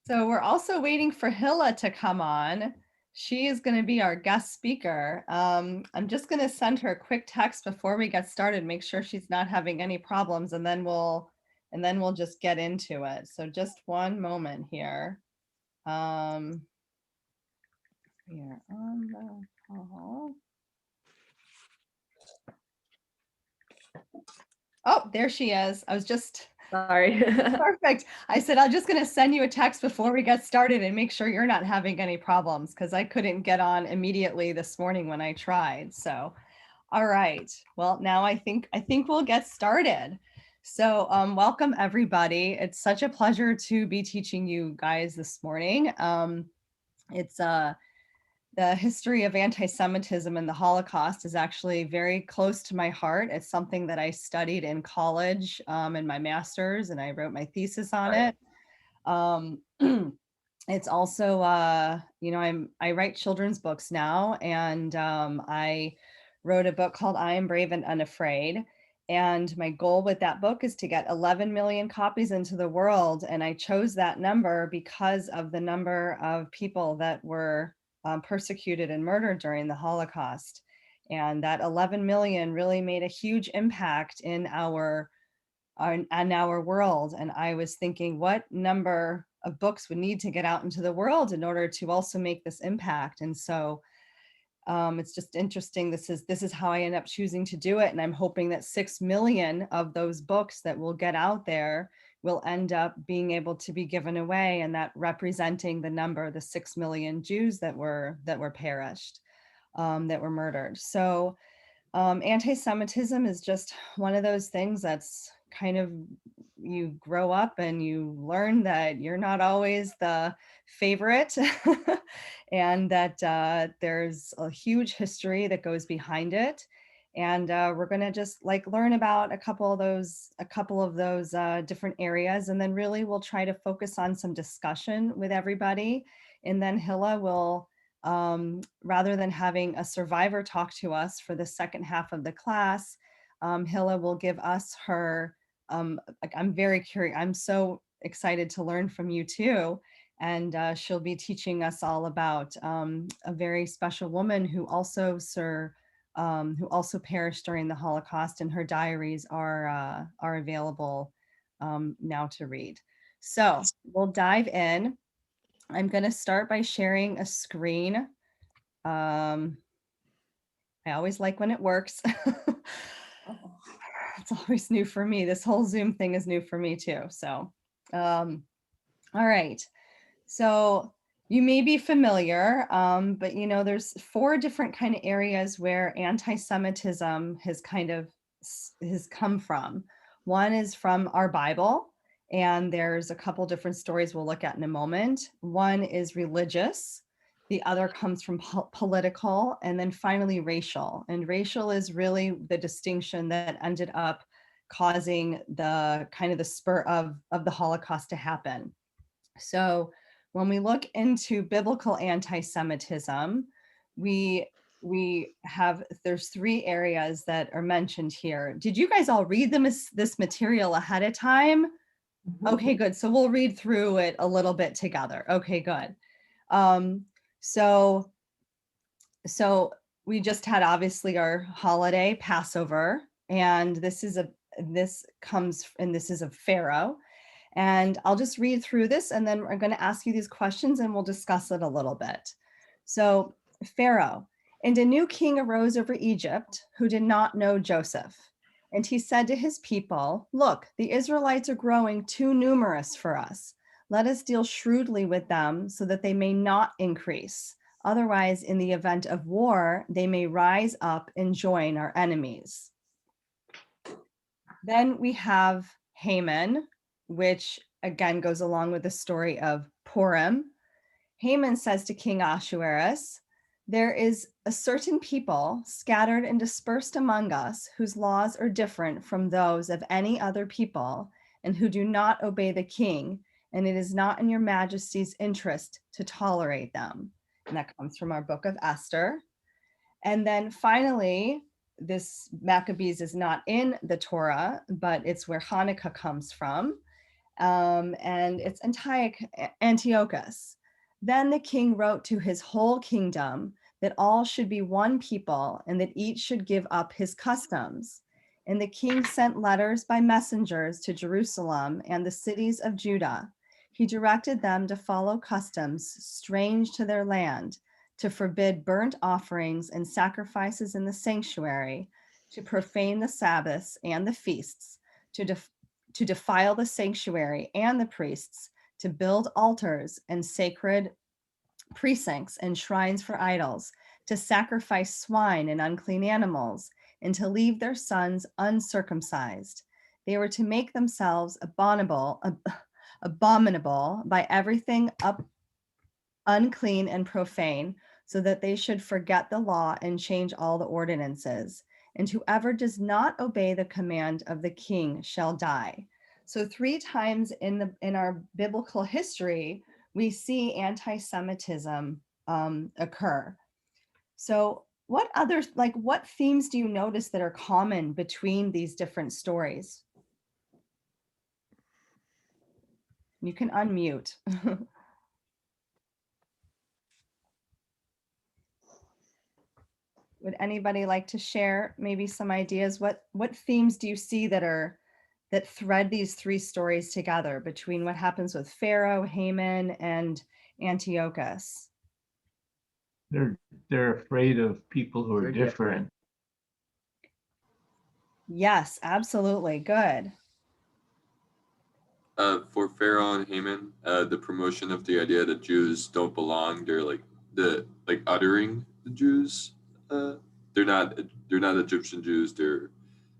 So we're also waiting for Hila to come on. She is going to be our guest speaker. I'm just going to send her a quick text before we get started, make sure she's not having any problems, and then we'll just get into it. So just one moment here. We are on the call. Oh, there she is. I was just Sorry. perfect. I said, I'm just going to send you a text before we get started and make sure you're not having any problems because I couldn't get on immediately this morning when I tried. So, all right. Well, now I think we'll get started. So, welcome everybody. It's such a pleasure to be teaching you guys this morning. It's the history of anti-Semitism and the Holocaust is actually very close to my heart. It's something that I studied in college in my master's, and I wrote my thesis on it. It's also, I write children's books now, and I wrote a book called I Am Brave and Unafraid. And my goal with that book is to get 11 million copies into the world. And I chose that number because of the number of people that were persecuted and murdered during the Holocaust. And that 11 million really made a huge impact in our world. And I was thinking, what number of books would need to get out into the world in order to also make this impact? And so it's just interesting. This is how I end up choosing to do it. And I'm hoping that 6 million of those books that will get out there will end up being able to be given away, and that representing the number, the 6 million Jews that were perished, that were murdered. So anti-Semitism is just one of those things that's kind of, you grow up and you learn that you're not always the favorite and that there's a huge history that goes behind it. And we're going to just learn about a couple of those different areas, and then really we'll try to focus on some discussion with everybody. And then Hila will, rather than having a survivor talk to us for the second half of the class, Hila will give us her, I'm very curious, I'm so excited to learn from you too. And she'll be teaching us all about a very special woman who also perished during the Holocaust, and her diaries are available now to read. So we'll dive in. I'm going to start by sharing a screen. I always like when it works. It's always new for me. This whole Zoom thing is new for me too. So, all right. So you may be familiar, but there's 4 different kind of areas where anti-Semitism has come from. One is from our Bible, and there's a couple different stories we'll look at in a moment. One is religious. The other comes from political, and then finally racial. And racial is really the distinction that ended up causing the kind of the spur of the Holocaust to happen. So when we look into biblical anti-Semitism, there's 3 areas that are mentioned here. Did you guys all read this material ahead of time? Okay, good. So we'll read through it a little bit together. Okay, good. So we just had obviously our holiday Passover, and this is of Pharaoh. And I'll just read through this, and then I'm going to ask you these questions and we'll discuss it a little bit. So Pharaoh, and a new king arose over Egypt who did not know Joseph. And he said to his people, look, the Israelites are growing too numerous for us. Let us deal shrewdly with them so that they may not increase. Otherwise, in the event of war, they may rise up and join our enemies. Then we have Haman, which again goes along with the story of Purim. Haman says to King Ahasuerus, there is a certain people scattered and dispersed among us whose laws are different from those of any other people and who do not obey the king, and it is not in your majesty's interest to tolerate them. And that comes from our book of Esther. And then finally, this Maccabees is not in the Torah, but it's where Hanukkah comes from. and it's Antiochus. Then the king wrote to his whole kingdom that all should be one people and that each should give up his customs. And the king sent letters by messengers to Jerusalem and the cities of Judah. He directed them to follow customs strange to their land, to forbid burnt offerings and sacrifices in the sanctuary, to profane the Sabbaths and the feasts, to defile the sanctuary and the priests, to build altars and sacred precincts and shrines for idols, to sacrifice swine and unclean animals, and to leave their sons uncircumcised. They were to make themselves abominable by everything unclean and profane, so that they should forget the law and change all the ordinances. And whoever does not obey the command of the king shall die. So 3 times in our biblical history, we see anti-Semitism occur. So what themes do you notice that are common between these different stories? You can unmute. Would anybody like to share maybe some ideas? What themes do you see that thread these 3 stories together between what happens with Pharaoh, Haman, and Antiochus? They're afraid of people who are different. Yes, absolutely. Good. For Pharaoh and Haman, the promotion of the idea that Jews don't belong, they're uttering the Jews. They're not Egyptian Jews. They're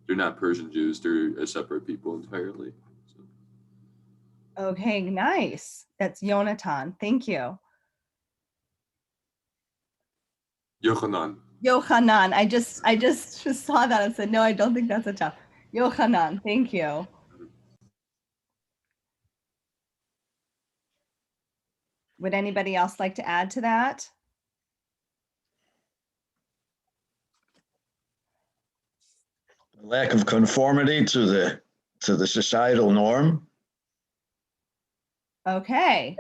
not Persian Jews. They're a separate people entirely. So. Okay, nice. That's Jonathan. Thank you. Yochanan. I just saw that and said, no, I don't think that's a tough. Yochanan, thank you. Would anybody else like to add to that? Lack of conformity to the societal norm. Okay.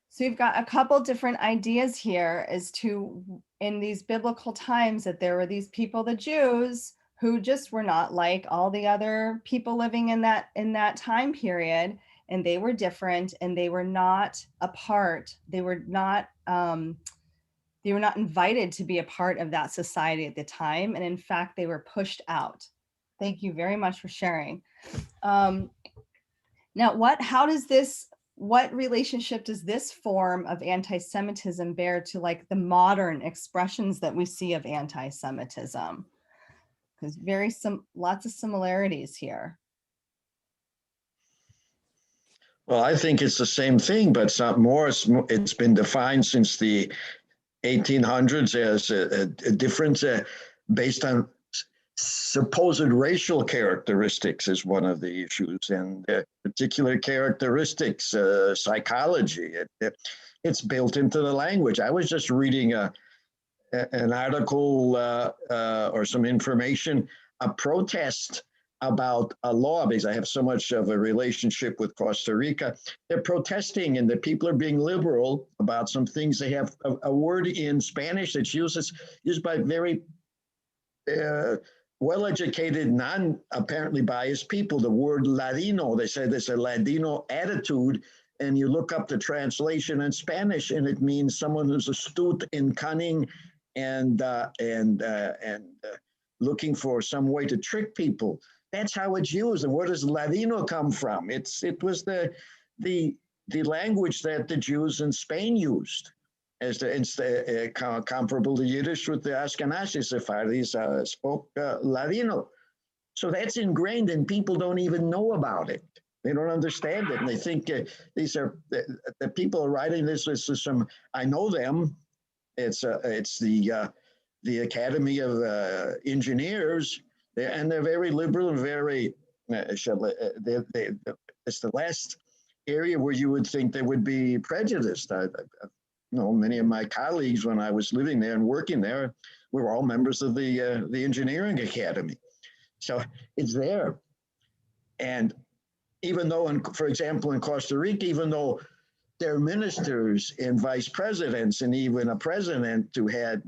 So you've got a couple different ideas here as to, in these biblical times, that there were these people, the Jews, who just were not like all the other people living in that time period, and they were different, and they were not a part. They were not invited to be a part of that society at the time, and in fact, they were pushed out. Thank you very much for sharing. Now, what relationship does this form of anti-Semitism bear to like the modern expressions that we see of anti-Semitism? Because lots of similarities here. Well, I think it's the same thing, but it's been defined since the 1800s as a difference based on supposed racial characteristics is one of the issues, and particular characteristics, psychology. It's built into the language. I was just reading an article or some information, a protest about a law, because I have so much of a relationship with Costa Rica. They're protesting, and the people are being liberal about some things. They have a word in Spanish that's used by very well-educated, non-apparently biased people, the word Ladino. They say there's a Ladino attitude, and you look up the translation in Spanish, and it means someone who's astute and cunning and looking for some way to trick people. That's how it's used. And where does Ladino come from? It was the language that the Jews in Spain used. It's comparable to Yiddish with the Ashkenazi Sephardi's spoke Ladino. So that's ingrained, and people don't even know about it. They don't understand it, and they think these are the people writing this. This is some, I know them. It's the Academy of Engineers, and they're very liberal and very. It's the last area where you would think they would be prejudiced. Many of my colleagues, when I was living there and working there, we were all members of the Engineering Academy. So it's there. And even though, for example, in Costa Rica, even though their ministers and vice presidents and even a president who had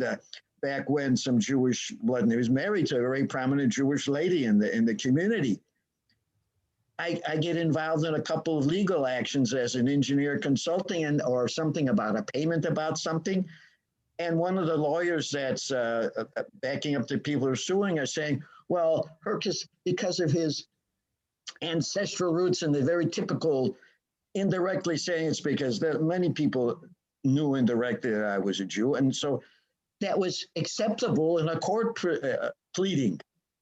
back when some Jewish blood, and he was married to a very prominent Jewish lady in the community. I get involved in a couple of legal actions as an engineer consulting or something about a payment about something. And one of the lawyers that's backing up the people who are suing are saying, well, because of his ancestral roots, and the very typical indirectly saying it's because many people knew indirectly that I was a Jew. And so that was acceptable in a court pleading,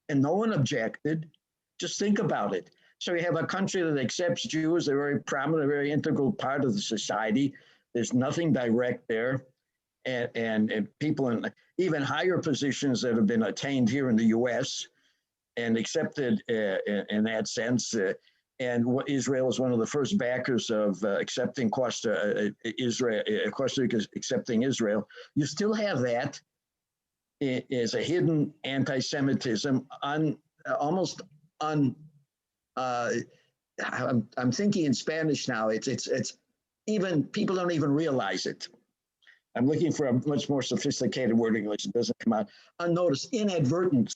and no one objected. Just think about it. So you have a country that accepts Jews, they're very prominent, very integral part of the society. There's nothing direct there. And people in even higher positions that have been attained here in the US and accepted in that sense. And Israel is one of the first backers of accepting Costa Rica accepting Israel. You still have that as a hidden anti-Semitism, I'm thinking in Spanish now. It's even people don't even realize it. I'm looking for a much more sophisticated word in English. It doesn't come out. Unnoticed, inadvertent.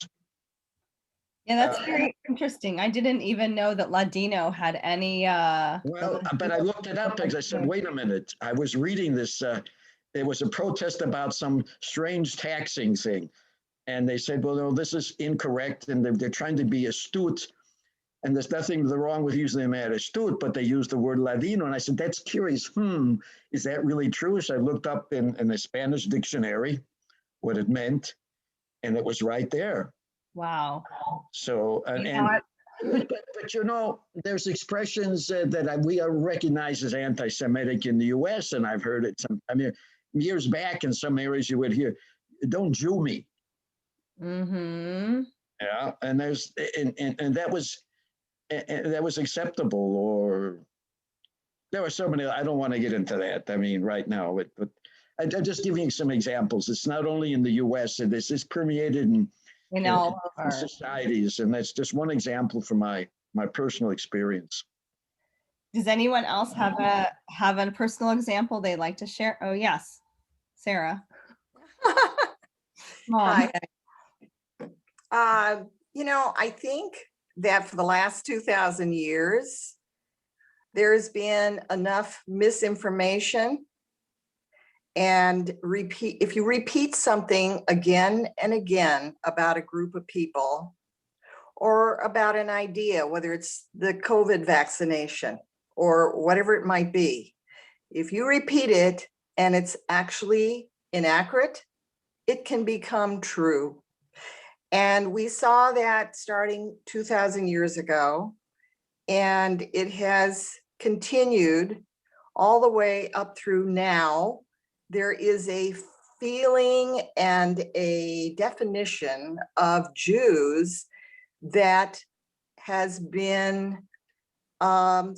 Yeah, that's very interesting. I didn't even know that Ladino had any. Well, but I looked it up because I said, wait a minute. I was reading this. There was a protest about some strange taxing thing. And they said, well, no, this is incorrect. And they're trying to be astute. And there's nothing wrong with using the word astute, but they used the word Ladino. And I said, that's curious. Is that really true? So I looked up in the Spanish dictionary what it meant, and it was right there. Wow. So, but you know, there's expressions that we are recognized as anti-Semitic in the US, and I've heard it years back in some areas you would hear, don't Jew me. Mm-hmm. Yeah, and that was acceptable, or there were so many. I don't want to get into that. I mean, right now, but I'm just giving you some examples. It's not only in the U.S. This is permeated in all over societies, and that's just one example from my personal experience. Does anyone else have a personal example they'd like to share? Oh yes, Sarah. Hi. You know, I think that for the last 2,000 years, there's been enough misinformation, and if you repeat something again and again about a group of people or about an idea, whether it's the COVID vaccination or whatever it might be, if you repeat it and it's actually inaccurate, it can become true. And we saw that starting 2,000 years ago, and it has continued all the way up through now. There is a feeling and a definition of Jews that has been a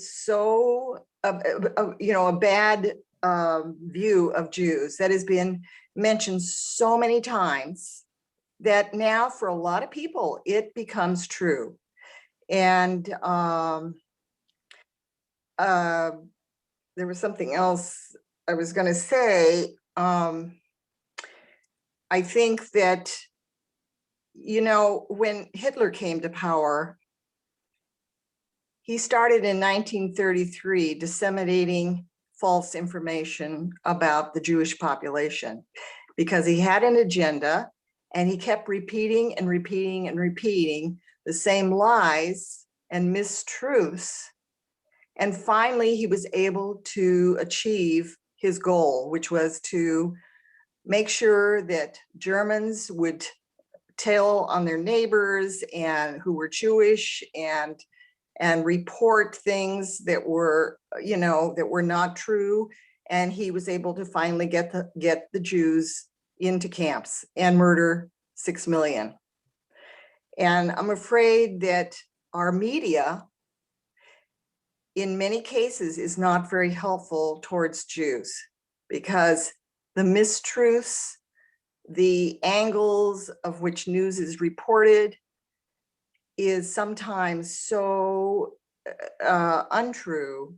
bad view of Jews that has been mentioned so many times that now for a lot of people, it becomes true. And there was something else I was going to say. I think that, you know, when Hitler came to power, he started in 1933 disseminating false information about the Jewish population because he had an agenda. And he kept repeating and repeating and repeating the same lies and mistruths. And finally, he was able to achieve his goal, which was to make sure that Germans would tell on their neighbors and who were Jewish and report things that were, you know, that were not true. And he was able to finally get the Jews into camps and murder 6 million. And I'm afraid that our media, in many cases, is not very helpful towards Jews because the mistruths, the angles of which news is reported is sometimes so untrue,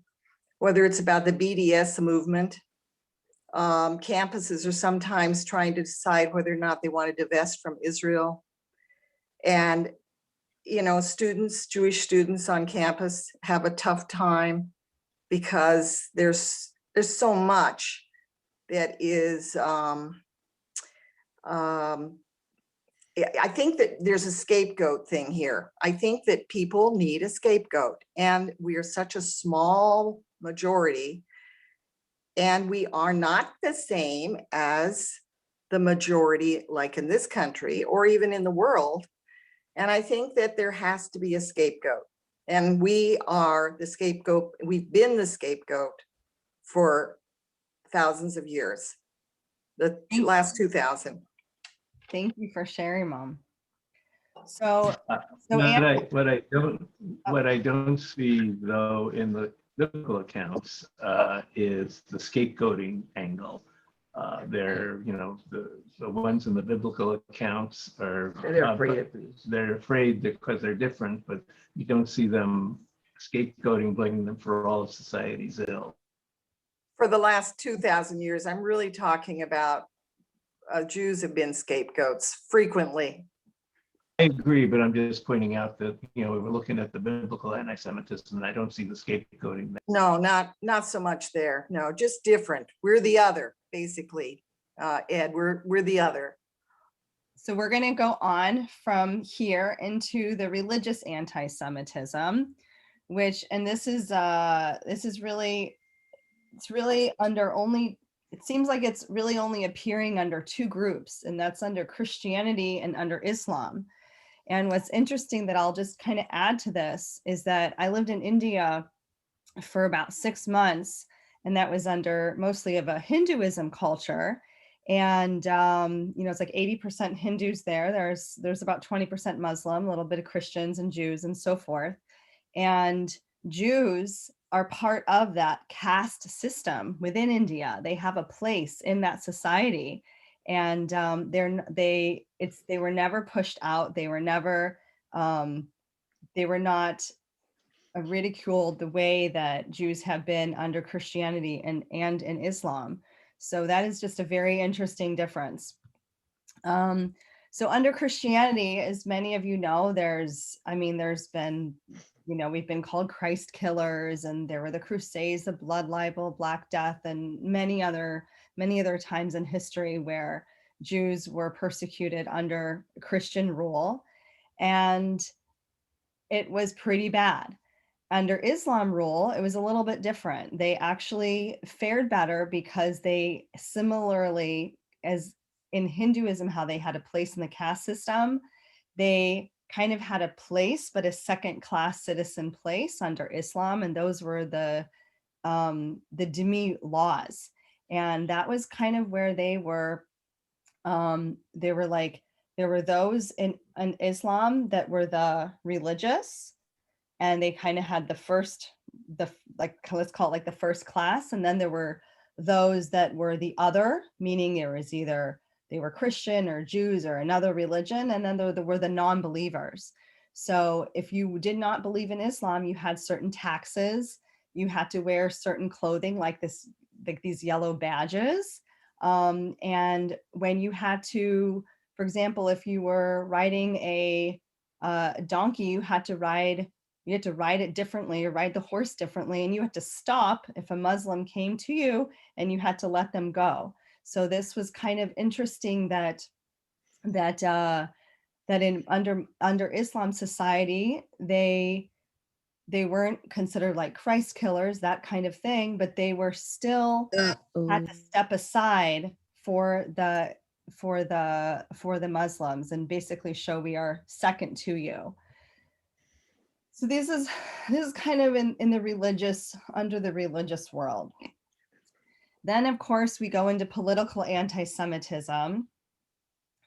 whether it's about the BDS movement. Campuses are sometimes trying to decide whether or not they want to divest from Israel. And, you know, students, Jewish students on campus have a tough time because there's so much that is, I think that there's a scapegoat thing here. I think that people need a scapegoat, and we are such a small majority, and we are not the same as the majority, like in this country or even in the world. And I think that there has to be a scapegoat, and we are the scapegoat. We've been the scapegoat for thousands of years, the last 2000. Thank you for sharing, Mom. So, What I don't see though in the biblical accounts is the scapegoating angle. They're, you know, the ones in the biblical accounts are they're afraid because they're different, but you don't see them scapegoating, blaming them for all of society's ill. For the last 2000 years, I'm really talking about Jews have been scapegoats frequently. I agree, but I'm just pointing out that, you know, we're looking at the biblical anti-Semitism, and I don't see the scapegoating. No, not so much there. No, just different. We're the other, basically. Ed, we're the other. So we're going to go on from here into the religious anti-Semitism, which, and this is really, it's really under only, it seems like it's really only appearing under two groups, and that's under Christianity and under Islam. And what's interesting that I'll just kind of add to this is that I lived in India for about 6 months, and that was under mostly of a Hinduism culture. And, you know, it's like 80% Hindus there. There's about 20% Muslim, a little bit of Christians and Jews and so forth. And Jews are part of that caste system within India. They have a place in that society. And they were never pushed out. They were never, they were not ridiculed the way that Jews have been under Christianity and in Islam. So that is just a very interesting difference. So under Christianity, as many of you know, there's been, you know, we've been called Christ killers, and there were the Crusades, the blood libel, Black Death, and many other times in history where Jews were persecuted under Christian rule, and it was pretty bad. Under Islam rule, it was a little bit different. They actually fared better because they, similarly as in Hinduism, how they had a place in the caste system, they kind of had a place, but a second-class citizen place under Islam, and those were the dhimmi laws. And that was kind of where they were. There were those in Islam that were the religious, and they kind of had let's call it like the first class. And then there were those that were the other, meaning there was either they were Christian or Jews or another religion. And then there were the non-believers. So if you did not believe in Islam, you had certain taxes, you had to wear certain clothing like these yellow badges. And when you had to, for example, if you were riding a donkey, you had to ride it differently, or ride the horse differently, and you had to stop if a Muslim came to you, and you had to let them go. So this was kind of interesting that in under Islam society, they weren't considered like Christ killers, that kind of thing, but they were still had to step aside for the Muslims and basically show we are second to you. So this is kind of in the religious, under the religious world. Then of course we go into political anti-Semitism.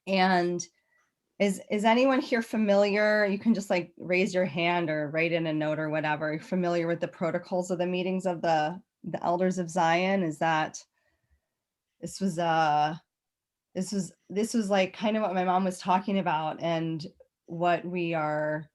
And is anyone here familiar? You can just like raise your hand or write in a note or whatever. You're familiar with the protocols of the meetings of the elders of Zion? This was like kind of what my mom was talking about, and what we are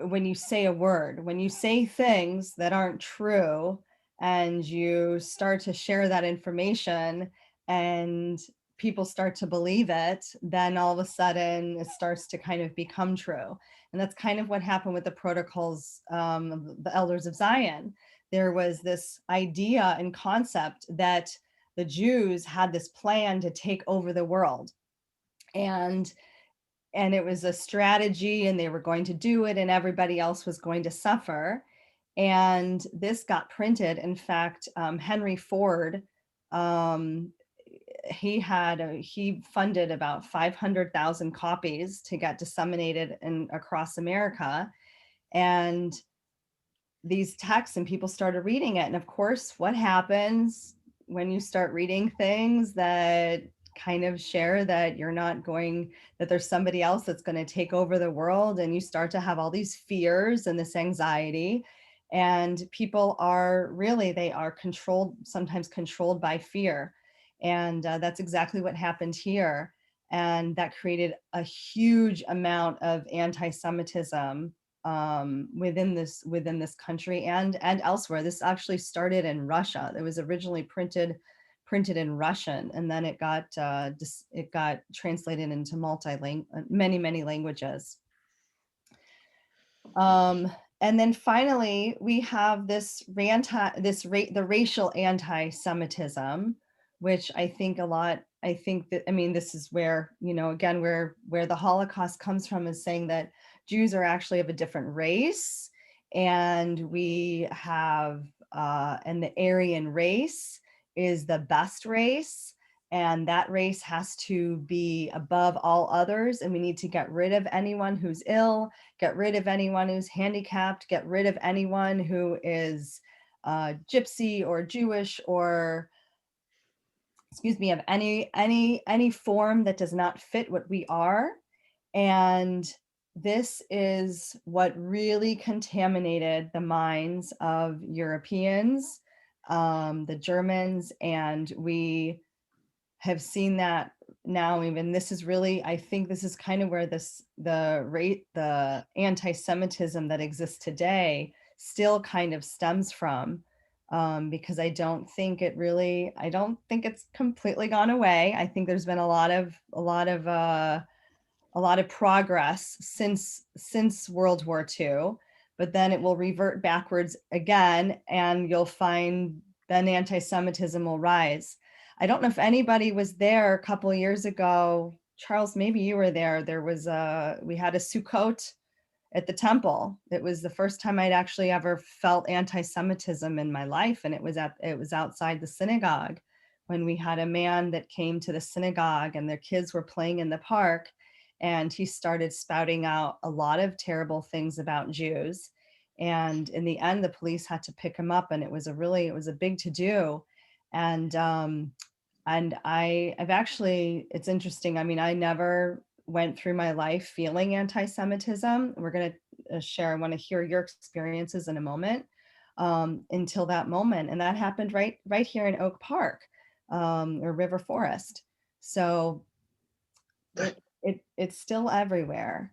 when you say a word, when you say things that aren't true and you start to share that information and people start to believe it, then all of a sudden it starts to kind of become true. And that's kind of what happened with the protocols of the Elders of Zion. There was this idea and concept that the Jews had this plan to take over the world. And it was a strategy and they were going to do it and everybody else was going to suffer. And this got printed. In fact, Henry Ford, he funded about 500,000 copies to get disseminated across America. And these texts, and people started reading it. And of course, what happens when you start reading things that kind of share that that there's somebody else that's going to take over the world, and you start to have all these fears and this anxiety, and people they are controlled, sometimes controlled by fear. And that's exactly what happened here. And that created a huge amount of anti-Semitism within this country and elsewhere. This actually started in Russia. It was originally printed in Russian, and then it got translated into many languages. And then finally, we have the racial anti-Semitism, which I think this is where, again, where the Holocaust comes from, is saying that Jews are actually of a different race, and we have, and the Aryan race is the best race, and that race has to be above all others, and we need to get rid of anyone who's ill, get rid of anyone who's handicapped, get rid of anyone who is gypsy or Jewish or, of any form that does not fit what we are. And this is what really contaminated the minds of Europeans, the Germans, and we have seen that now. Even this is really, I think this is kind of where the anti-Semitism that exists today still kind of stems from, because I don't think it's completely gone away. I think there's been a lot of progress since World War II, but then it will revert backwards again, and you'll find then anti-Semitism will rise. I don't know if anybody was there a couple of years ago. Charles, maybe you were there. We had a Sukkot at the temple. It was the first time I'd actually ever felt anti-Semitism in my life. And it was outside the synagogue, when we had a man that came to the synagogue and their kids were playing in the park, and he started spouting out a lot of terrible things about Jews. And in the end, the police had to pick him up, and it was a big to-do. And I've actually, it's interesting. I mean, I never went through my life feeling anti-Semitism. We're going to share, I want to hear your experiences in a moment, until that moment. And that happened right here in Oak Park, or River Forest. So it's still everywhere.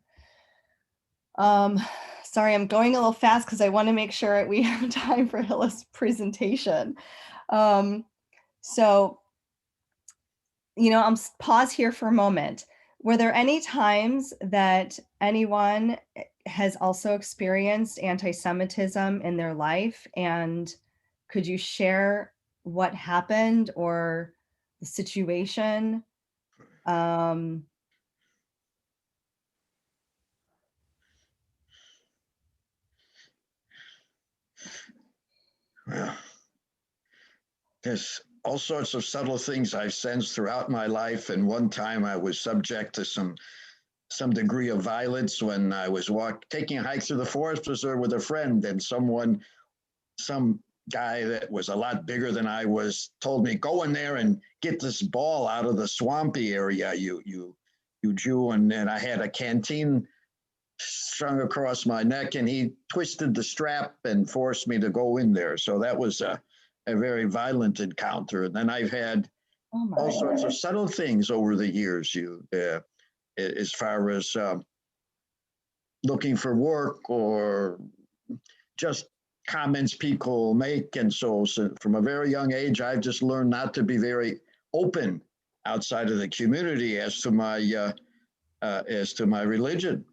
Sorry, I'm going a little fast because I want to make sure we have time for Hila's presentation. So, I'll pause here for a moment. Were there any times that anyone has also experienced anti-Semitism in their life? And could you share what happened or the situation? Well, there's all sorts of subtle things I've sensed throughout my life. And one time I was subject to some degree of violence when I was taking a hike through the forest reserve with a friend, and some guy that was a lot bigger than I was told me, "Go in there and get this ball out of the swampy area, you Jew." And then I had a canteen strung across my neck, and he twisted the strap and forced me to go in there. So that was a very violent encounter. And then I've had all sorts of subtle things over the years, as far as looking for work or just comments people make. And so from a very young age, I've just learned not to be very open outside of the community as to my religion.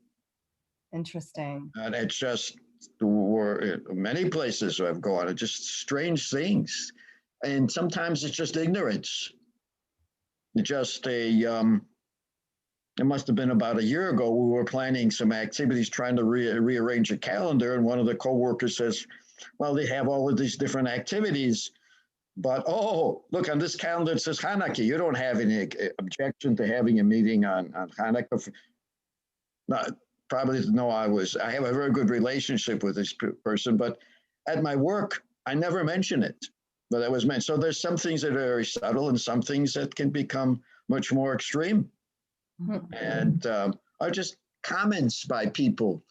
Interesting. And it's just many places I've gone, it's just strange things. And sometimes it's just ignorance. Just it must have been about a year ago, we were planning some activities, trying to rearrange a calendar. And one of the coworkers says, well, they have all of these different activities, but, oh, look, on this calendar, it says Hanukkah. You don't have any objection to having a meeting on Hanukkah? Probably no, I have a very good relationship with this person, but at my work, I never mention it. But that was meant. So there's some things that are very subtle and some things that can become much more extreme. Mhm. And are just comments by people.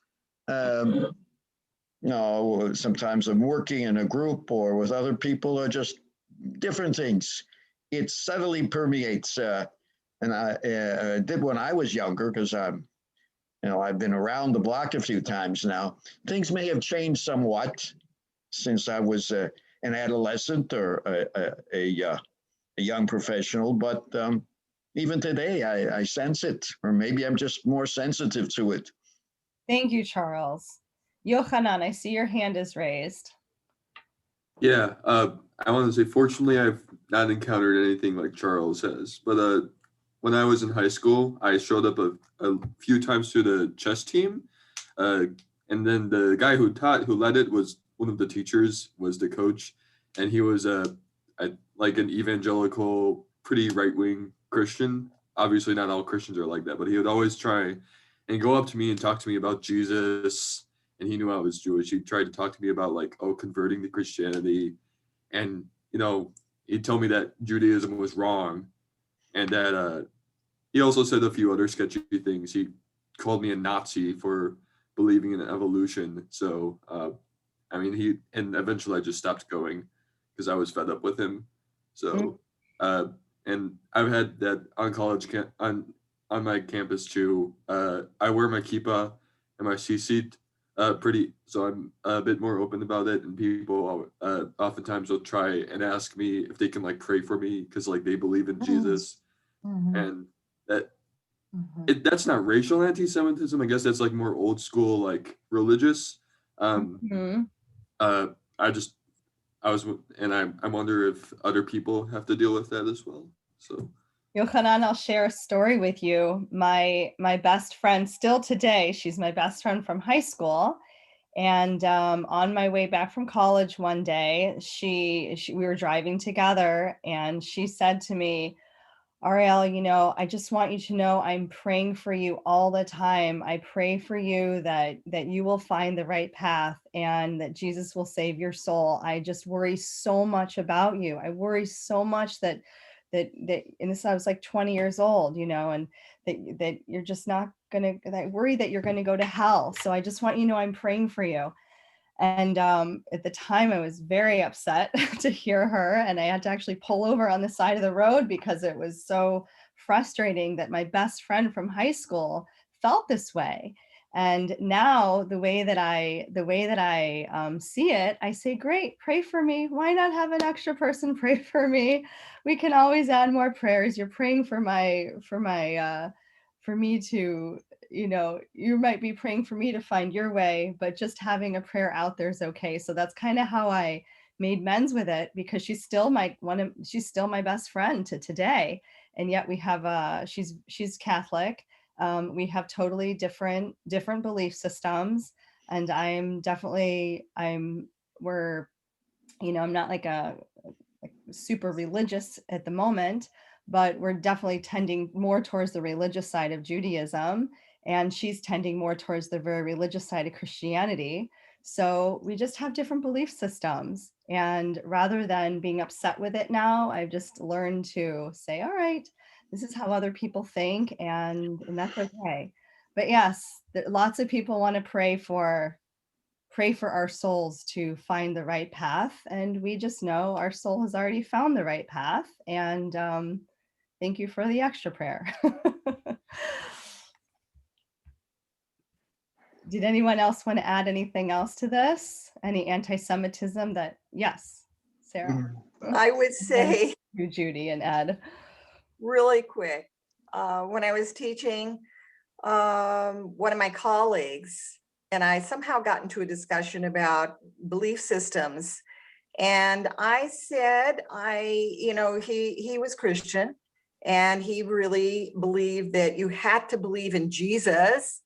Sometimes I'm working in a group or with other people, or just different things. It subtly permeates. And I did when I was younger, because I've been around the block a few times now. Things may have changed somewhat since I was an adolescent or a young professional, but even today I sense it, or maybe I'm just more sensitive to it. Thank you, Charles. Yochanan, I see your hand is raised. Yeah, I want to say, fortunately, I've not encountered anything like Charles has. But when I was in high school, I showed up a few times to the chess team, and then the guy who led it was one of the teachers, was the coach, and he was like an evangelical, pretty right-wing Christian. Obviously, not all Christians are like that, but he would always try and go up to me and talk to me about Jesus. And he knew I was Jewish. He tried to talk to me about converting to Christianity. And, he told me that Judaism was wrong. And that he also said a few other sketchy things. He called me a Nazi for believing in evolution. So, and eventually I just stopped going because I was fed up with him. So, and I've had that on college on my campus too. I wear my kippah and my tzitzit so I'm a bit more open about it, and people oftentimes will try and ask me if they can pray for me because they believe in Jesus. And that's not racial anti-Semitism. I guess that's more old school religious. I wonder if other people have to deal with that as well. So Yochanan, I'll share a story with you. My best friend, still today, she's my best friend from high school. And on my way back from college one day, we were driving together, and she said to me, Arielle, I just want you to know I'm praying for you all the time. I pray for you that you will find the right path and that Jesus will save your soul. I just worry so much about you. I worry so much that and this, I was 20 years old, and that you're just not gonna, I worry that you're gonna go to hell. So I just want you to know I'm praying for you. And at the time, I was very upset to hear her, and I had to actually pull over on the side of the road because it was so frustrating that my best friend from high school felt this way. And now the way that I see it, I say, great, pray for me. Why not have an extra person pray for me? We can always add more prayers. You're praying for me to, you might be praying for me to find your way, but just having a prayer out there is okay. So that's kind of how I made amends with it, because she's still my best friend to today. And yet we have she's Catholic. We have totally different belief systems. And I'm not a super religious at the moment, but we're definitely tending more towards the religious side of Judaism, and she's tending more towards the very religious side of Christianity. So we just have different belief systems. And rather than being upset with it now, I've just learned to say, all right, this is how other people think, and that's okay. But yes, lots of people want to pray for our souls to find the right path. And we just know our soul has already found the right path. And thank you for the extra prayer. Did anyone else want to add anything else to this? Any anti-Semitism that, yes, Sarah? I would say You, Judy and Ed. really quick, when I was teaching, one of my colleagues and I somehow got into a discussion about belief systems. And I said, he was Christian and he really believed that you had to believe in Jesus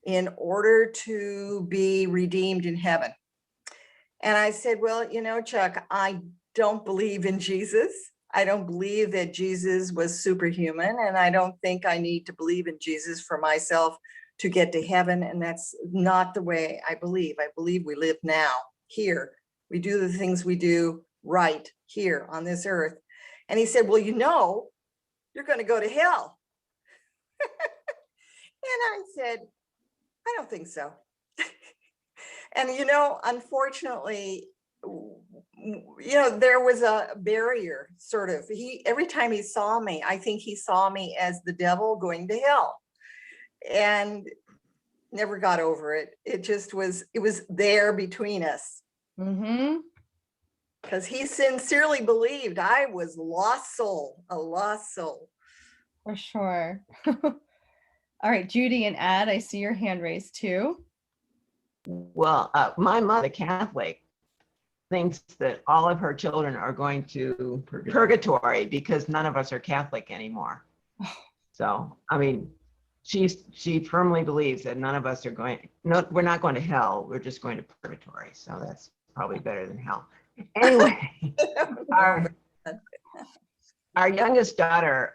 in order to be redeemed in heaven. And I said, well, Chuck, I don't believe in Jesus. I don't believe that Jesus was superhuman, and I don't think I need to believe in Jesus for myself to get to heaven. And that's not the way I believe. I believe we live now, here. We do the things we do right here on this earth. And he said, well, you're going to go to hell. And I said, I don't think so. And, unfortunately, there was a barrier, sort of. Every time he saw me, I think he saw me as the devil going to hell, and never got over it. It was there between us. Mm-hmm. Because he sincerely believed I was a lost soul. For sure. All right, Judy and Ed, I see your hand raised too. Well, my mother, Catholic, thinks that all of her children are going to purgatory because none of us are Catholic anymore. So, I mean, she firmly believes that none of us are we're not going to hell. We're just going to purgatory. So that's probably better than hell. Anyway, our youngest daughter,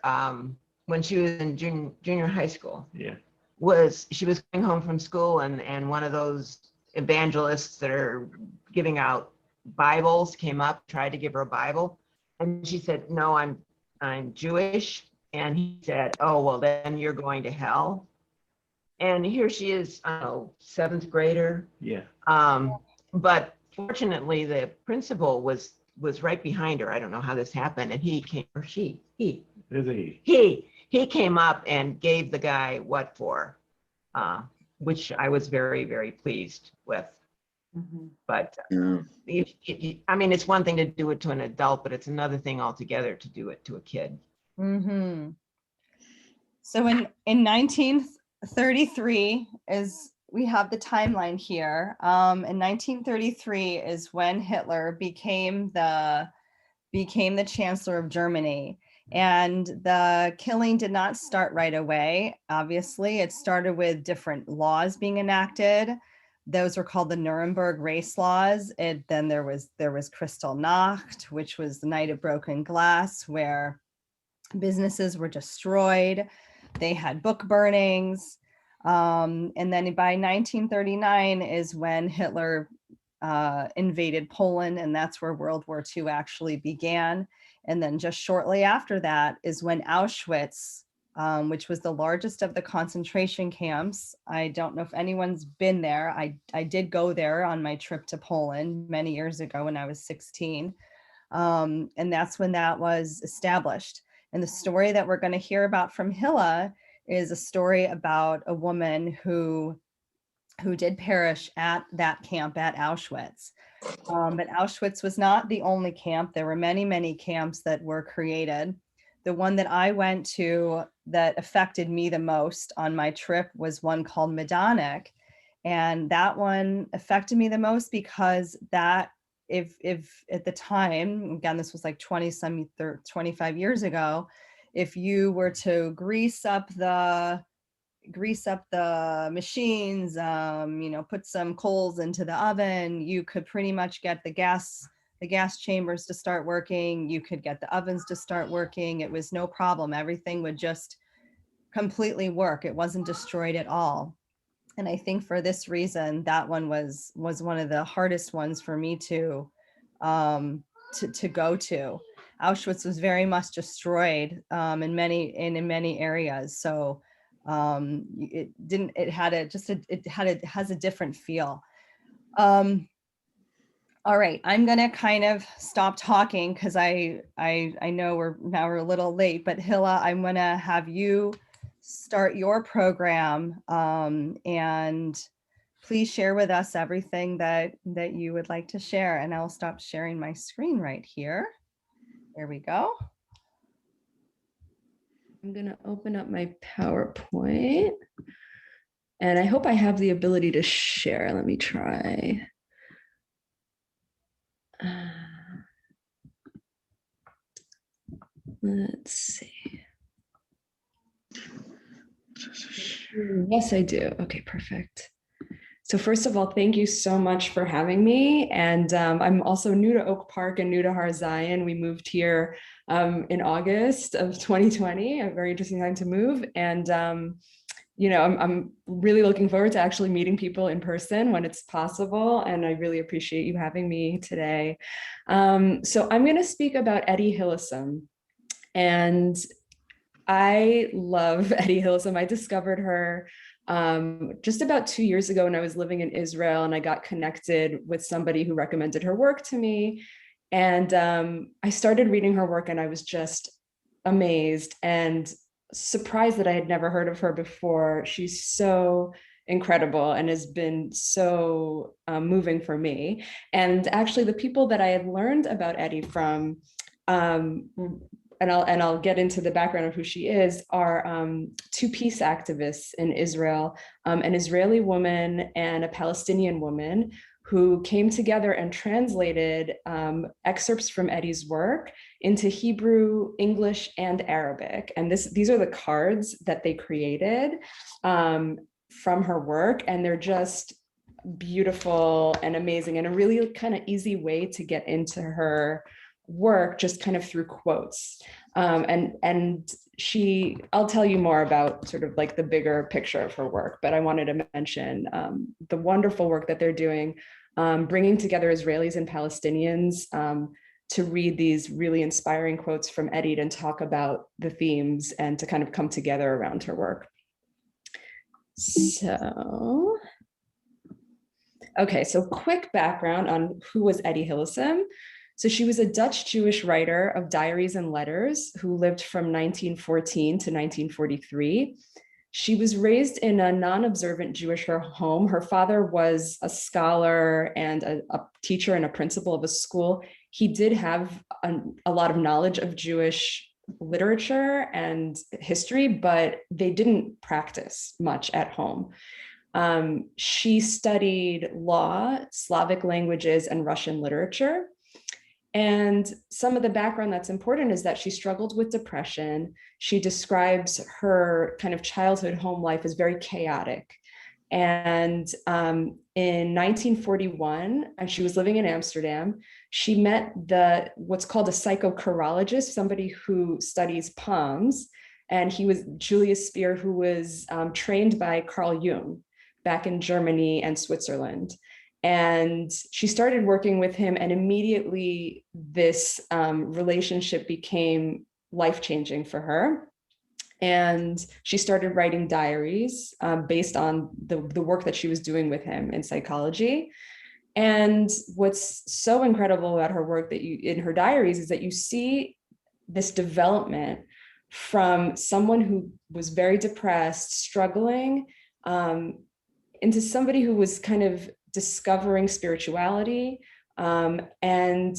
when she was in junior high school, she was going home from school, and one of those evangelists that are giving out Bibles came up, tried to give her a Bible, and she said, no, I'm Jewish. And he said, oh, well, then you're going to hell. And here she is, seventh grader. Yeah. But fortunately, the principal was right behind her. I don't know how this happened. And he came up and gave the guy what for, which I was very, very pleased with. Mm-hmm. But I mean, it's one thing to do it to an adult, but it's another thing altogether to do it to a kid. Mm-hmm. So in 1933 we have the timeline here. In 1933 is when Hitler became the chancellor of Germany. And the killing did not start right away. Obviously, it started with different laws being enacted. Those were called the Nuremberg race laws. Then there was Kristallnacht, which was the night of broken glass, where businesses were destroyed. They had book burnings. And then by 1939 is when Hitler invaded Poland, and that's where World War II actually began. And then just shortly after that is when Auschwitz, which was the largest of the concentration camps. I don't know if anyone's been there. I did go there on my trip to Poland many years ago when I was 16. And that's when that was established. And the story that we're going to hear about from Hila is a story about a woman who did perish at that camp at Auschwitz. But Auschwitz was not the only camp. There were many, many camps that were created. The one that I went to that affected me the most on my trip was one called Majdanek. And that one affected me the most because that, if at the time, again, this was like 25 years ago, if you were to grease up the machines, put some coals into the oven, you could pretty much get the gas chambers to start working. You could get the ovens to start working. It was no problem. Everything would just completely work. It wasn't destroyed at all. And I think for this reason, that one was one of the hardest ones for me to go to. Auschwitz was very much destroyed in many areas. So it has a different feel. All right, I'm gonna kind of stop talking because I know we're a little late, but Hila, I'm gonna have you start your program, and please share with us everything that you would like to share, and I'll stop sharing my screen right here. There we go. I'm going to open up my PowerPoint, and I hope I have the ability to share. Let me try. Let's see. Yes, I do. Okay, perfect. So first of all, thank you so much for having me. And I'm also new to Oak Park and new to Har Zion. We moved here in August of 2020, a very interesting time to move. And you know, I'm really looking forward to actually meeting people in person when it's possible. And I really appreciate you having me today. So I'm going to speak about Etty Hillesum. And I love Etty Hillesum. I discovered her just about 2 years ago when I was living in Israel, and I got connected with somebody who recommended her work to me. And I started reading her work, and I was just amazed and surprised that I had never heard of her before. She's so incredible and has been so moving for me. And actually, the people that I had learned about Etty from, and I'll get into the background of who she is, are two peace activists in Israel, an Israeli woman and a Palestinian woman, who came together and translated excerpts from Etty's work into Hebrew, English, and Arabic. And these are the cards that they created from her work, and they're just beautiful and amazing, and a really kind of easy way to get into her work, just kind of through quotes. And I'll tell you more about sort of like the bigger picture of her work, but I wanted to mention the wonderful work that they're doing, bringing together Israelis and Palestinians to read these really inspiring quotes from Etty and talk about the themes and to kind of come together around her work. So, okay, so quick background on who was Etty Hillesum. So she was a Dutch Jewish writer of diaries and letters who lived from 1914 to 1943. She was raised in a non-observant Jewish home. Her father was a scholar and a teacher and a principal of a school. He did have a lot of knowledge of Jewish literature and history, but they didn't practice much at home. She studied law, Slavic languages, and Russian literature. And some of the background that's important is that she struggled with depression. She describes her kind of childhood home life as very chaotic. And in 1941, and she was living in Amsterdam, she met what's called a psychochirologist, somebody who studies palms. And he was Julius Speer, who was trained by Carl Jung back in Germany and Switzerland. And she started working with him, and immediately this relationship became life-changing for her. And she started writing diaries based on the work that she was doing with him in psychology. And what's so incredible about her work in her diaries is that you see this development from someone who was very depressed, struggling, into somebody who was kind of discovering spirituality and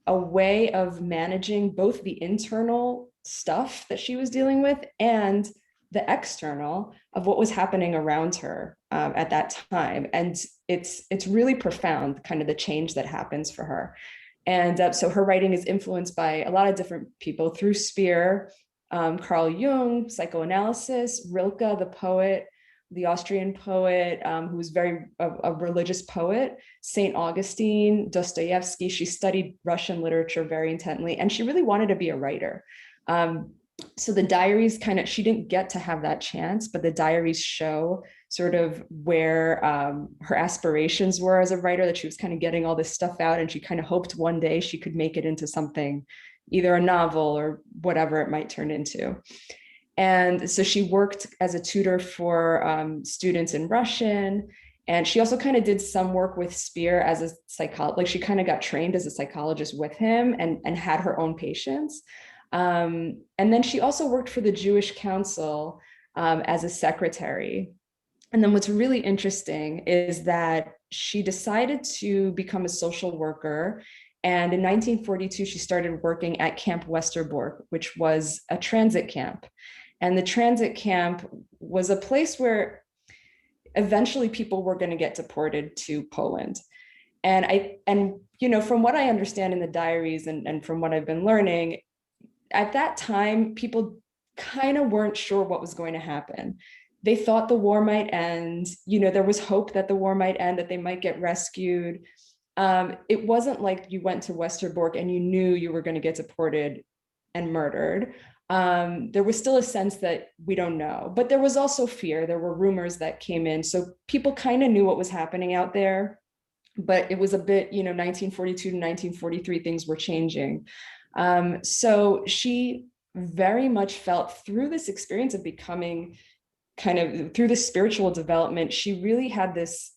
a way of managing both the internal stuff that she was dealing with and the external of what was happening around her at that time. And it's really profound, kind of the change that happens for her. And so her writing is influenced by a lot of different people through Speer, Carl Jung, psychoanalysis, Rilke, the poet, the Austrian poet, who was a religious poet, St. Augustine, Dostoevsky. She studied Russian literature very intently, and she really wanted to be a writer. So the diaries she didn't get to have that chance, but the diaries show sort of where her aspirations were as a writer, that she was kind of getting all this stuff out, and she kind of hoped one day she could make it into something, either a novel or whatever it might turn into. And so she worked as a tutor for students in Russian. And she also kind of did some work with Speer as a psychologist. Like she kind of got trained as a psychologist with him and had her own patients. And then she also worked for the Jewish Council as a secretary. And then what's really interesting is that she decided to become a social worker. And in 1942, she started working at Camp Westerbork, which was a transit camp. And the transit camp was a place where eventually people were going to get deported to Poland. And you know, from what I understand in the diaries and from what I've been learning, at that time, people kind of weren't sure what was going to happen. They thought the war might end. You know, there was hope that the war might end, that they might get rescued. It wasn't like you went to Westerbork and you knew you were going to get deported and murdered. There was still a sense that we don't know, but there was also fear. There were rumors that came in. So people kind of knew what was happening out there, but it was a bit, you know, 1942 to 1943, things were changing. So she very much felt through this experience of becoming kind of through this spiritual development, she really had this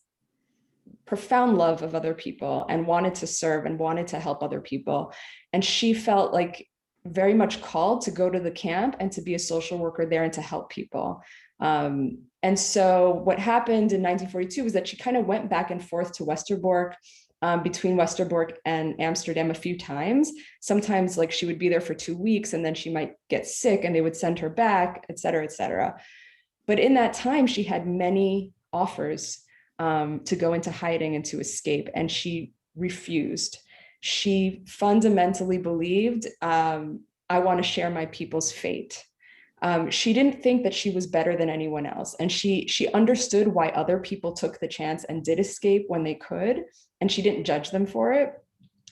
profound love of other people and wanted to serve and wanted to help other people. And she felt like very much called to go to the camp and to be a social worker there and to help people. And so what happened in 1942 was that she kind of went back and forth to Westerbork, between Westerbork and Amsterdam a few times. Sometimes like she would be there for 2 weeks and then she might get sick and they would send her back, et cetera, et cetera. But in that time, she had many offers to go into hiding and to escape, and she refused. She fundamentally believed, I want to share my people's fate. She didn't think that she was better than anyone else. And she understood why other people took the chance and did escape when they could, and she didn't judge them for it.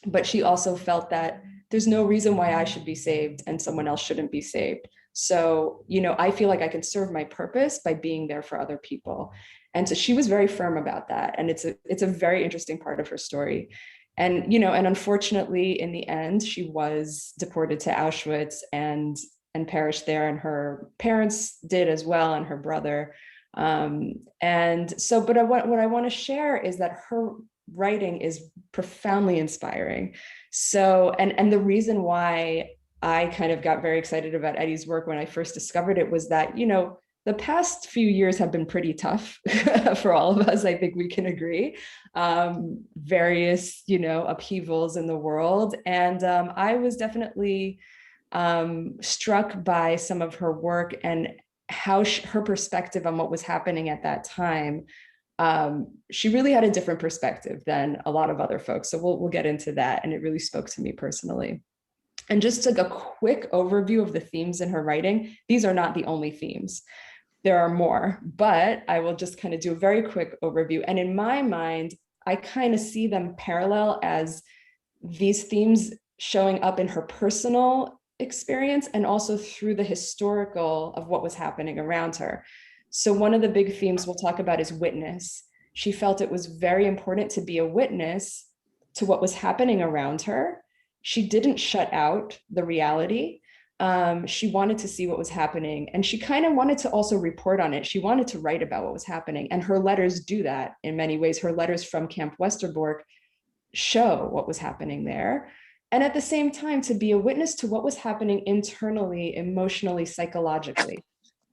But she also felt that there's no reason why I should be saved and someone else shouldn't be saved. So, you know, I feel like I can serve my purpose by being there for other people. And so she was very firm about that. And it's a very interesting part of her story. And, you know, and unfortunately, in the end, she was deported to Auschwitz and perished there, and her parents did as well, and her brother. And so, but what I want to share is that her writing is profoundly inspiring. So, and the reason why I kind of got very excited about Etty's work when I first discovered it was that, you know, the past few years have been pretty tough for all of us. I think we can agree. Various, you know, upheavals in the world. And I was definitely struck by some of her work and how her perspective on what was happening at that time. She really had a different perspective than a lot of other folks. So we'll get into that. And it really spoke to me personally. And just like a quick overview of the themes in her writing, these are not the only themes. There are more, but I will just kind of do a very quick overview. And in my mind, I kind of see them parallel as these themes showing up in her personal experience and also through the historical of what was happening around her. So one of the big themes we'll talk about is witness. She felt it was very important to be a witness to what was happening around her. She didn't shut out the reality. She wanted to see what was happening, and she kind of wanted to also report on it. She wanted to write about what was happening, and her letters do that in many ways. Her letters from Camp Westerbork show what was happening there. And at the same time, to be a witness to what was happening internally, emotionally, psychologically.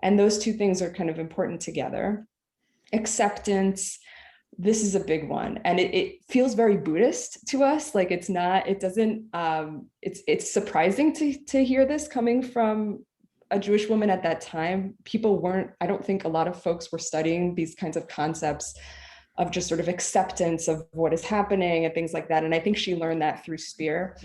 And those two things are kind of important together. Acceptance, this is a big one. And it feels very Buddhist to us. Like it's surprising to hear this coming from a Jewish woman at that time. I don't think a lot of folks were studying these kinds of concepts of just sort of acceptance of what is happening and things like that. And I think she learned that through Spear.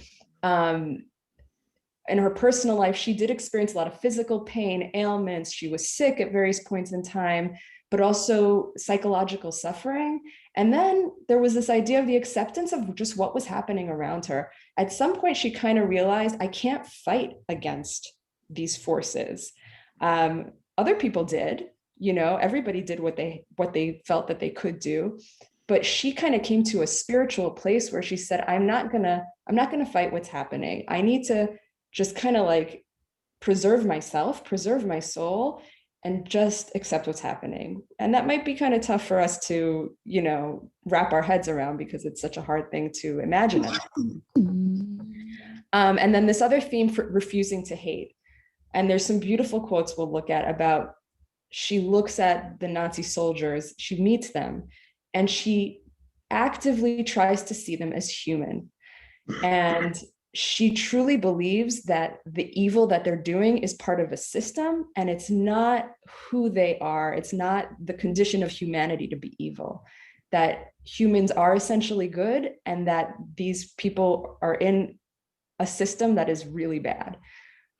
In her personal life, she did experience a lot of physical pain, ailments. She was sick at various points in time, but also psychological suffering. And then there was this idea of the acceptance of just what was happening around her. At some point, she kind of realized, I can't fight against these forces. Other people did, you know, everybody did what they felt that they could do. But she kind of came to a spiritual place where she said, I'm not gonna fight what's happening. I need to just kind of like preserve myself, preserve my soul, and just accept what's happening. And that might be kind of tough for us to, you know, wrap our heads around because it's such a hard thing to imagine. And then this other theme for refusing to hate. And there's some beautiful quotes we'll look at about she looks at the Nazi soldiers, she meets them, and she actively tries to see them as human. And she truly believes that the evil that they're doing is part of a system, and it's not who they are. It's not the condition of humanity to be evil, that humans are essentially good, and that these people are in a system that is really bad.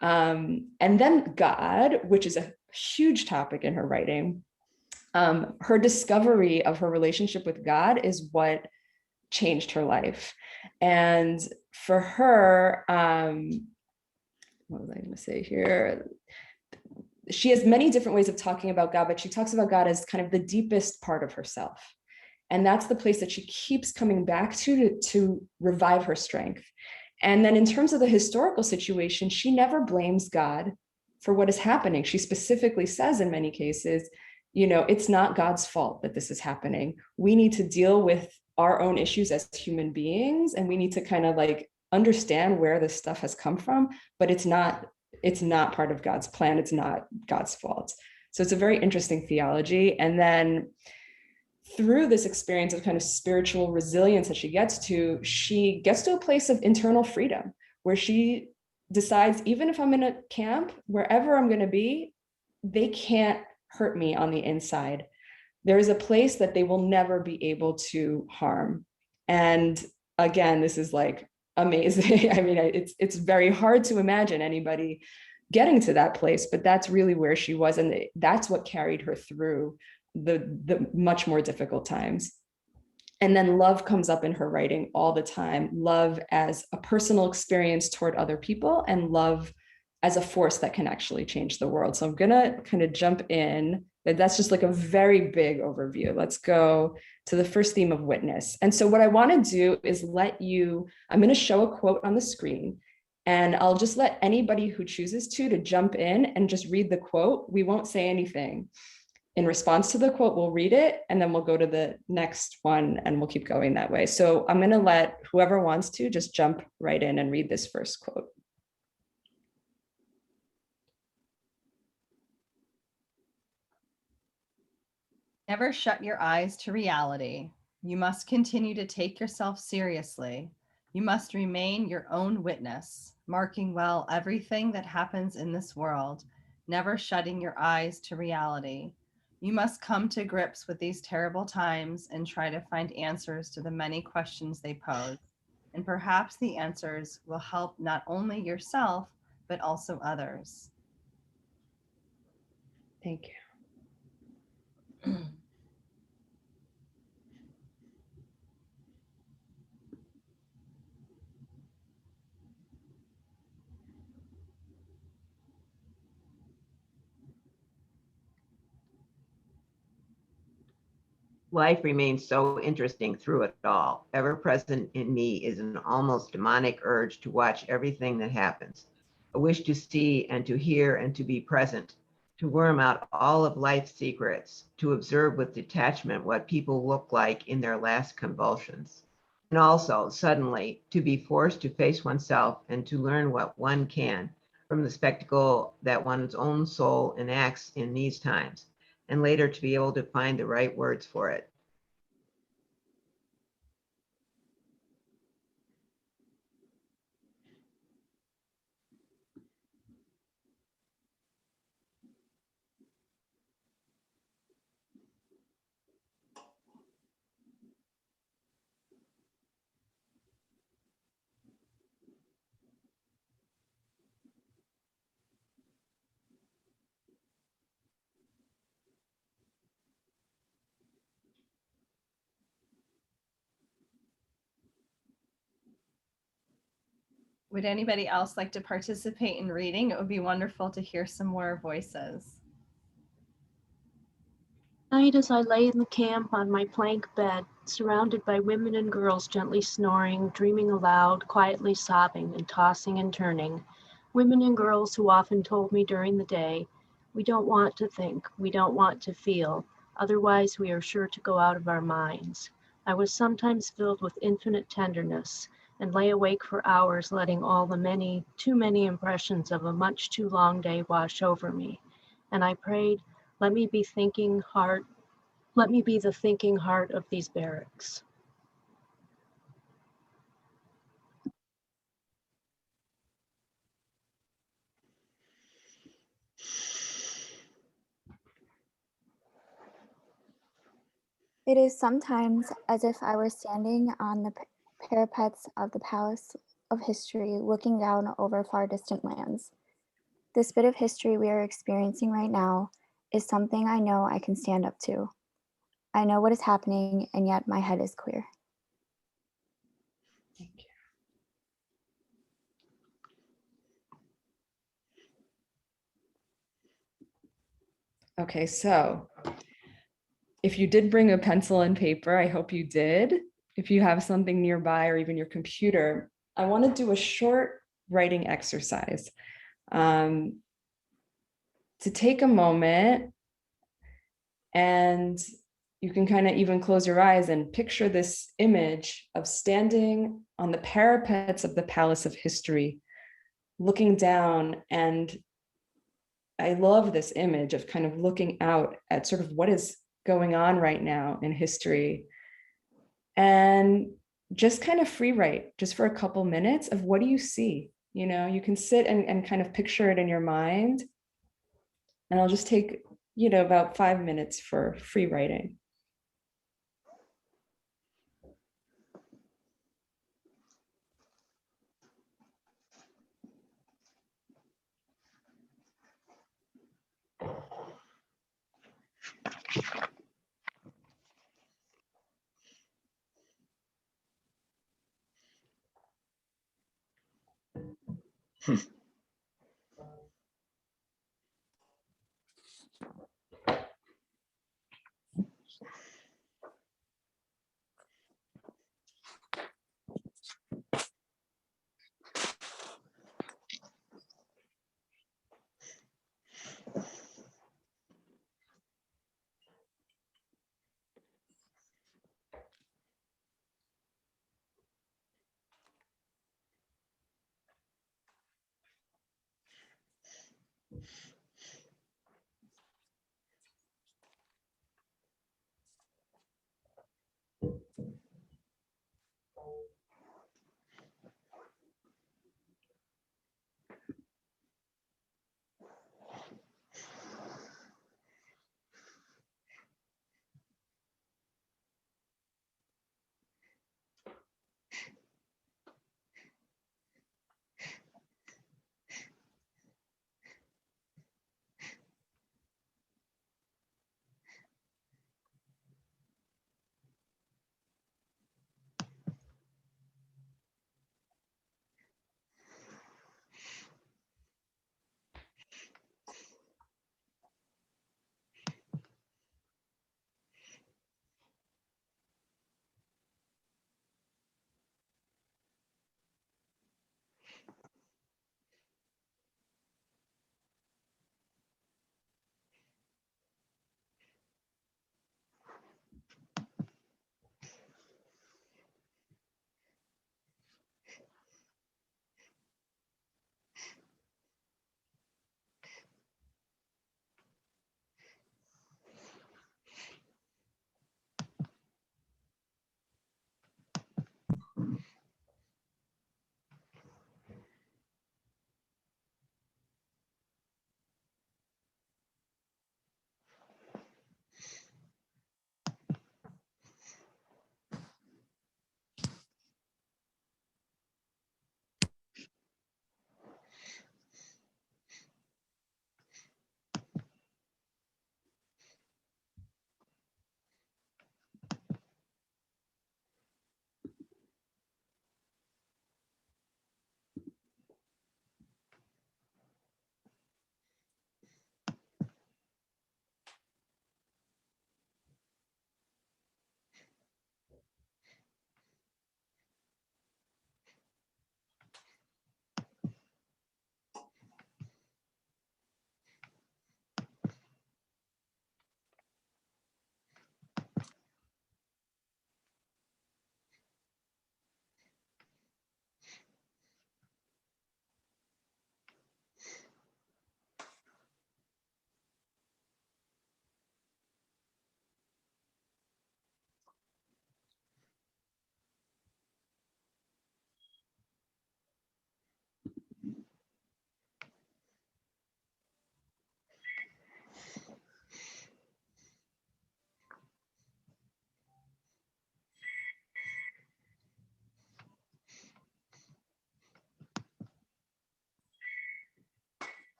And then God, which is a huge topic in her writing, her discovery of her relationship with God is what changed her life. And for her, what was I going to say here? She has many different ways of talking about God, but she talks about God as kind of the deepest part of herself. And that's the place that she keeps coming back to revive her strength. And then in terms of the historical situation, she never blames God for what is happening. She specifically says in many cases, you know, it's not God's fault that this is happening. We need to deal with our own issues as human beings, and we need to kind of like understand where this stuff has come from, but it's not part of God's plan. It's not God's fault. So it's a very interesting theology. And then through this experience of kind of spiritual resilience that she gets to a place of internal freedom where she decides, even if I'm in a camp, wherever I'm going to be, they can't hurt me on the inside. There is a place that they will never be able to harm. And again, this is like amazing. I mean, it's very hard to imagine anybody getting to that place, but that's really where she was. And that's what carried her through the much more difficult times. And then love comes up in her writing all the time. Love as a personal experience toward other people, and love as a force that can actually change the world. So I'm gonna kind of jump in. That's just like a very big overview. Let's go to the first theme of witness. And so what I want to do is I'm going to show a quote on the screen, and I'll just let anybody who chooses to jump in and just read the quote. We won't say anything. In response to the quote, we'll read it, and then we'll go to the next one, and we'll keep going that way. So I'm going to let whoever wants to just jump right in and read this first quote. Never shut your eyes to reality. You must continue to take yourself seriously. You must remain your own witness, marking well everything that happens in this world, never shutting your eyes to reality. You must come to grips with these terrible times and try to find answers to the many questions they pose. And perhaps the answers will help not only yourself, but also others. Thank you. Life remains so interesting through it all. Ever present in me is an almost demonic urge to watch everything that happens, a wish to see and to hear and to be present, to worm out all of life's secrets, to observe with detachment what people look like in their last convulsions. And also, suddenly, to be forced to face oneself and to learn what one can from the spectacle that one's own soul enacts in these times, and later to be able to find the right words for it. Would anybody else like to participate in reading? It would be wonderful to hear some more voices. Night as I lay in the camp on my plank bed, surrounded by women and girls gently snoring, dreaming aloud, quietly sobbing and tossing and turning. Women and girls who often told me during the day, we don't want to think, we don't want to feel, otherwise we are sure to go out of our minds. I was sometimes filled with infinite tenderness and lay awake for hours letting all the too many impressions of a much too long day wash over me. And I prayed, Let me be thinking heart. Let me be the thinking heart of these barracks. It is sometimes as if I were standing on the parapets of the palace of history, looking down over far distant lands. This bit of history we are experiencing right now is something I know I can stand up to. I know what is happening, and yet my head is clear. Thank you. Okay, so if you did bring a pencil and paper, I hope you did. If you have something nearby or even your computer, I want to do a short writing exercise. To take a moment, and you can kind of even close your eyes and picture this image of standing on the parapets of the Palace of History, looking down. And I love this image of kind of looking out at sort of what is going on right now in history, and just kind of free write just for a couple minutes of what do you see? You know, you can sit and kind of picture it in your mind. And I'll just take, about 5 minutes for free writing.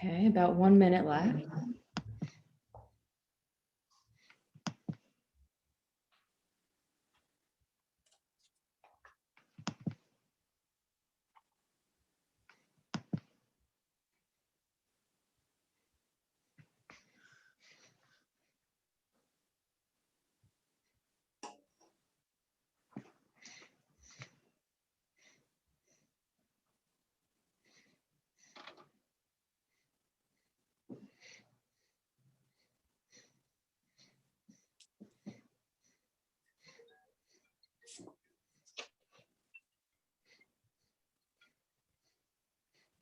Okay, about 1 minute left.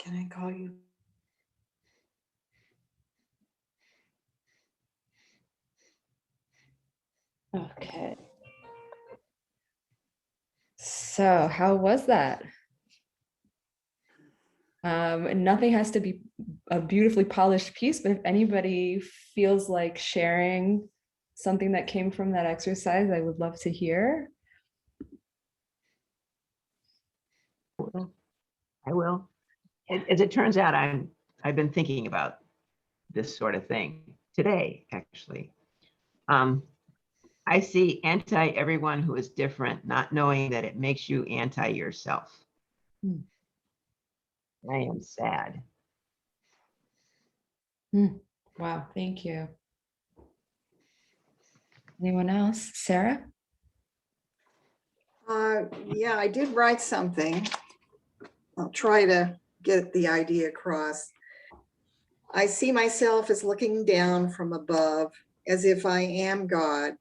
Can I call you? Okay. So how was that? Nothing has to be a beautifully polished piece, but if anybody feels like sharing something that came from that exercise, I would love to hear. I will. As it turns out, I've been thinking about this sort of thing today, actually. I see anti everyone who is different, not knowing that it makes you anti yourself. Hmm. I am sad. Wow, thank you. Anyone else? Sarah? Yeah, I did write something. I'll try to get the idea across. I see myself as looking down from above, as if I am God,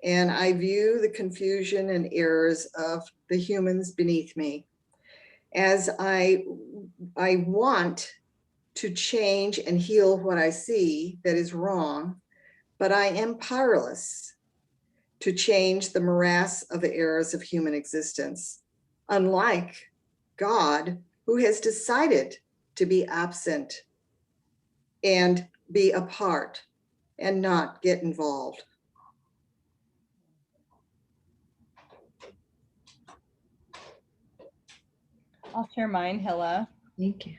and I view the confusion and errors of the humans beneath me. As I want to change and heal what I see that is wrong, but I am powerless to change the morass of the errors of human existence. Unlike God, who has decided to be absent and be apart and not get involved. I'll share mine, Hila. Thank you.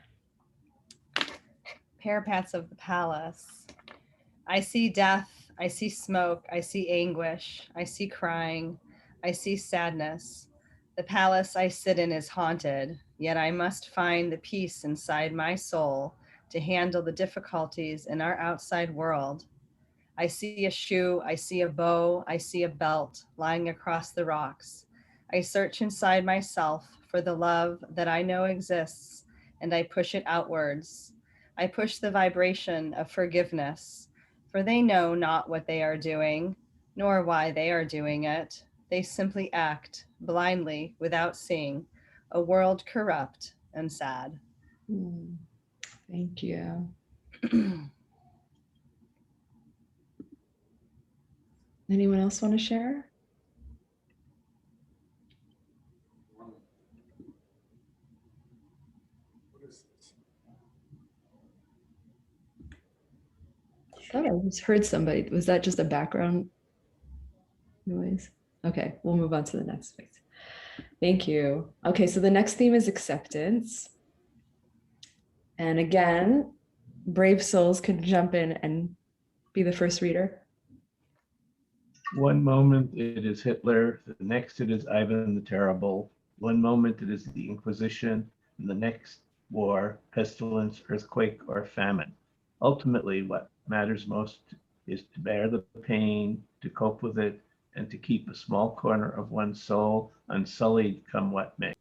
Parapets of the palace. I see death, I see smoke, I see anguish, I see crying, I see sadness. The palace I sit in is haunted, yet I must find the peace inside my soul to handle the difficulties in our outside world. I see a shoe, I see a bow, I see a belt lying across the rocks. I search inside myself for the love that I know exists, and I push it outwards. I push the vibration of forgiveness, for they know not what they are doing, nor why they are doing it. They simply act blindly without seeing, a world corrupt and sad. Thank you. Anyone else want to share? I thought I just heard somebody. Was that just a background noise? Okay, we'll move on to the next phase. Thank you. Okay, so the next theme is acceptance. And again, brave souls could jump in and be the first reader. One moment it is Hitler, the next it is Ivan the Terrible. One moment it is the Inquisition, and the next war, pestilence, earthquake, or famine. Ultimately, what matters most is to bear the pain, to cope with it, and to keep a small corner of one's soul unsullied come what may.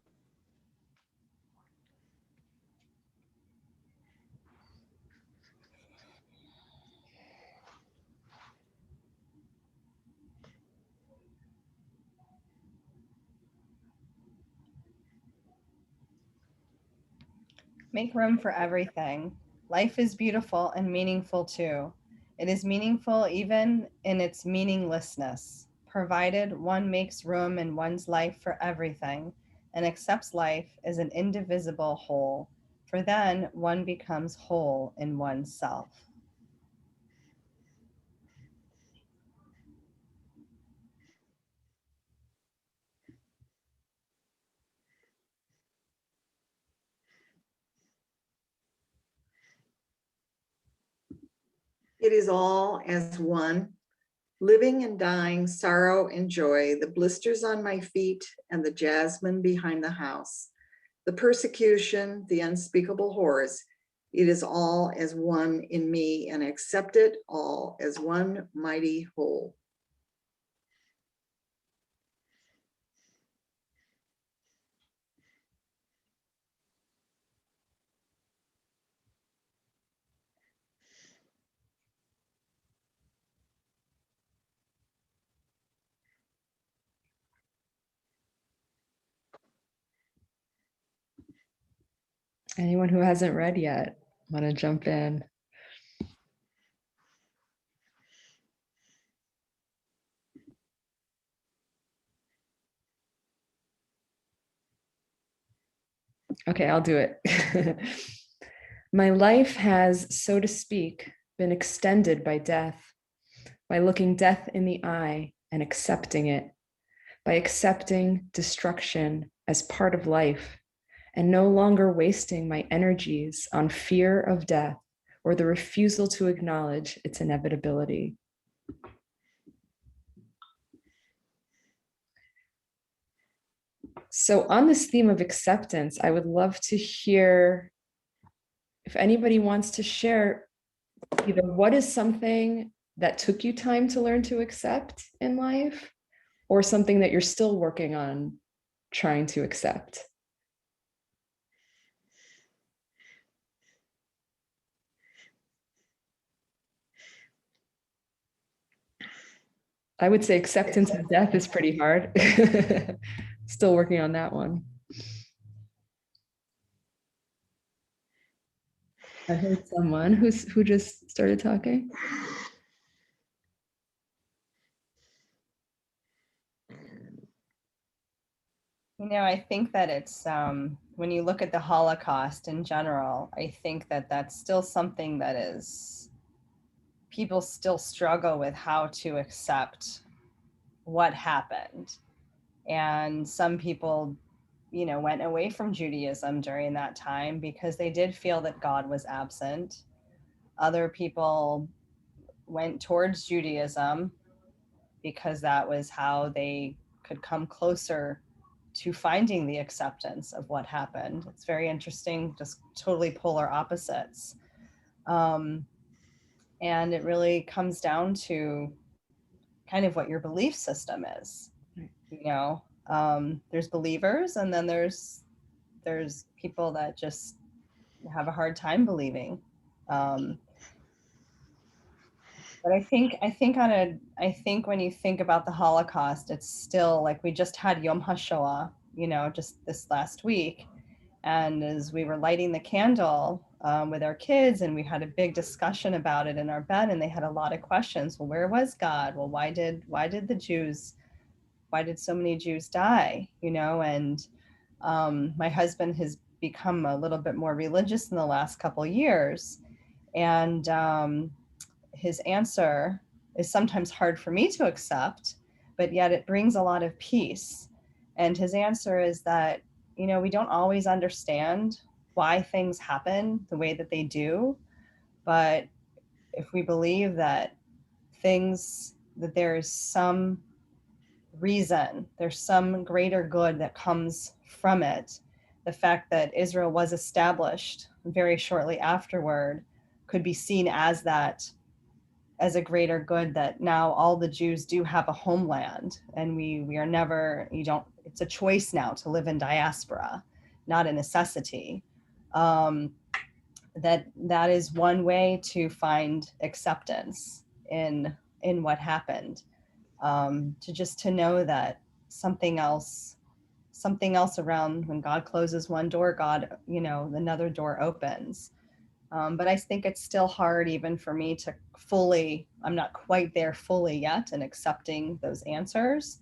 Make room for everything. Life is beautiful and meaningful too. It is meaningful even in its meaninglessness, provided one makes room in one's life for everything and accepts life as an indivisible whole, for then one becomes whole in oneself. It is all as one, living and dying, sorrow and joy, the blisters on my feet and the jasmine behind the house, the persecution, the unspeakable horrors. It is all as one in me, and accept it all as one mighty whole. Anyone who hasn't read yet, want to jump in? Okay, I'll do it. My life has, so to speak, been extended by death, by looking death in the eye and accepting it, by accepting destruction as part of life and no longer wasting my energies on fear of death or the refusal to acknowledge its inevitability. So on this theme of acceptance, I would love to hear if anybody wants to share either what is something that took you time to learn to accept in life, or something that you're still working on trying to accept. I would say acceptance of death is pretty hard. Still working on that one. I heard someone who just started talking. You know, I think that it's, when you look at the Holocaust in general, I think that that's still something that is, people still struggle with how to accept what happened. And some people, you know, went away from Judaism during that time because they did feel that God was absent. Other people went towards Judaism because that was how they could come closer to finding the acceptance of what happened. It's very interesting, just totally polar opposites. And it really comes down to kind of what your belief system is. You know, there's believers, and then there's people that just have a hard time believing. But I think when you think about the Holocaust, it's still like, we just had Yom HaShoah, you know, just this last week. And as we were lighting the candle with our kids, and we had a big discussion about it in our bed, and they had a lot of questions. Well, where was God? Well, why did so many Jews die? You know, and my husband has become a little bit more religious in the last couple of years. And his answer is sometimes hard for me to accept, but yet it brings a lot of peace. And his answer is that, you know, we don't always understand why things happen the way that they do, but if we believe that there is some reason, there's some greater good that comes from it, the fact that Israel was established very shortly afterward could be seen as a greater good, that now all the Jews do have a homeland, and we are never, it's a choice now to live in diaspora, not a necessity. That is one way to find acceptance in what happened. To know that something else around, when God closes one door, God, you know, another door opens. But I think it's still hard even for me to I'm not quite there fully yet in accepting those answers.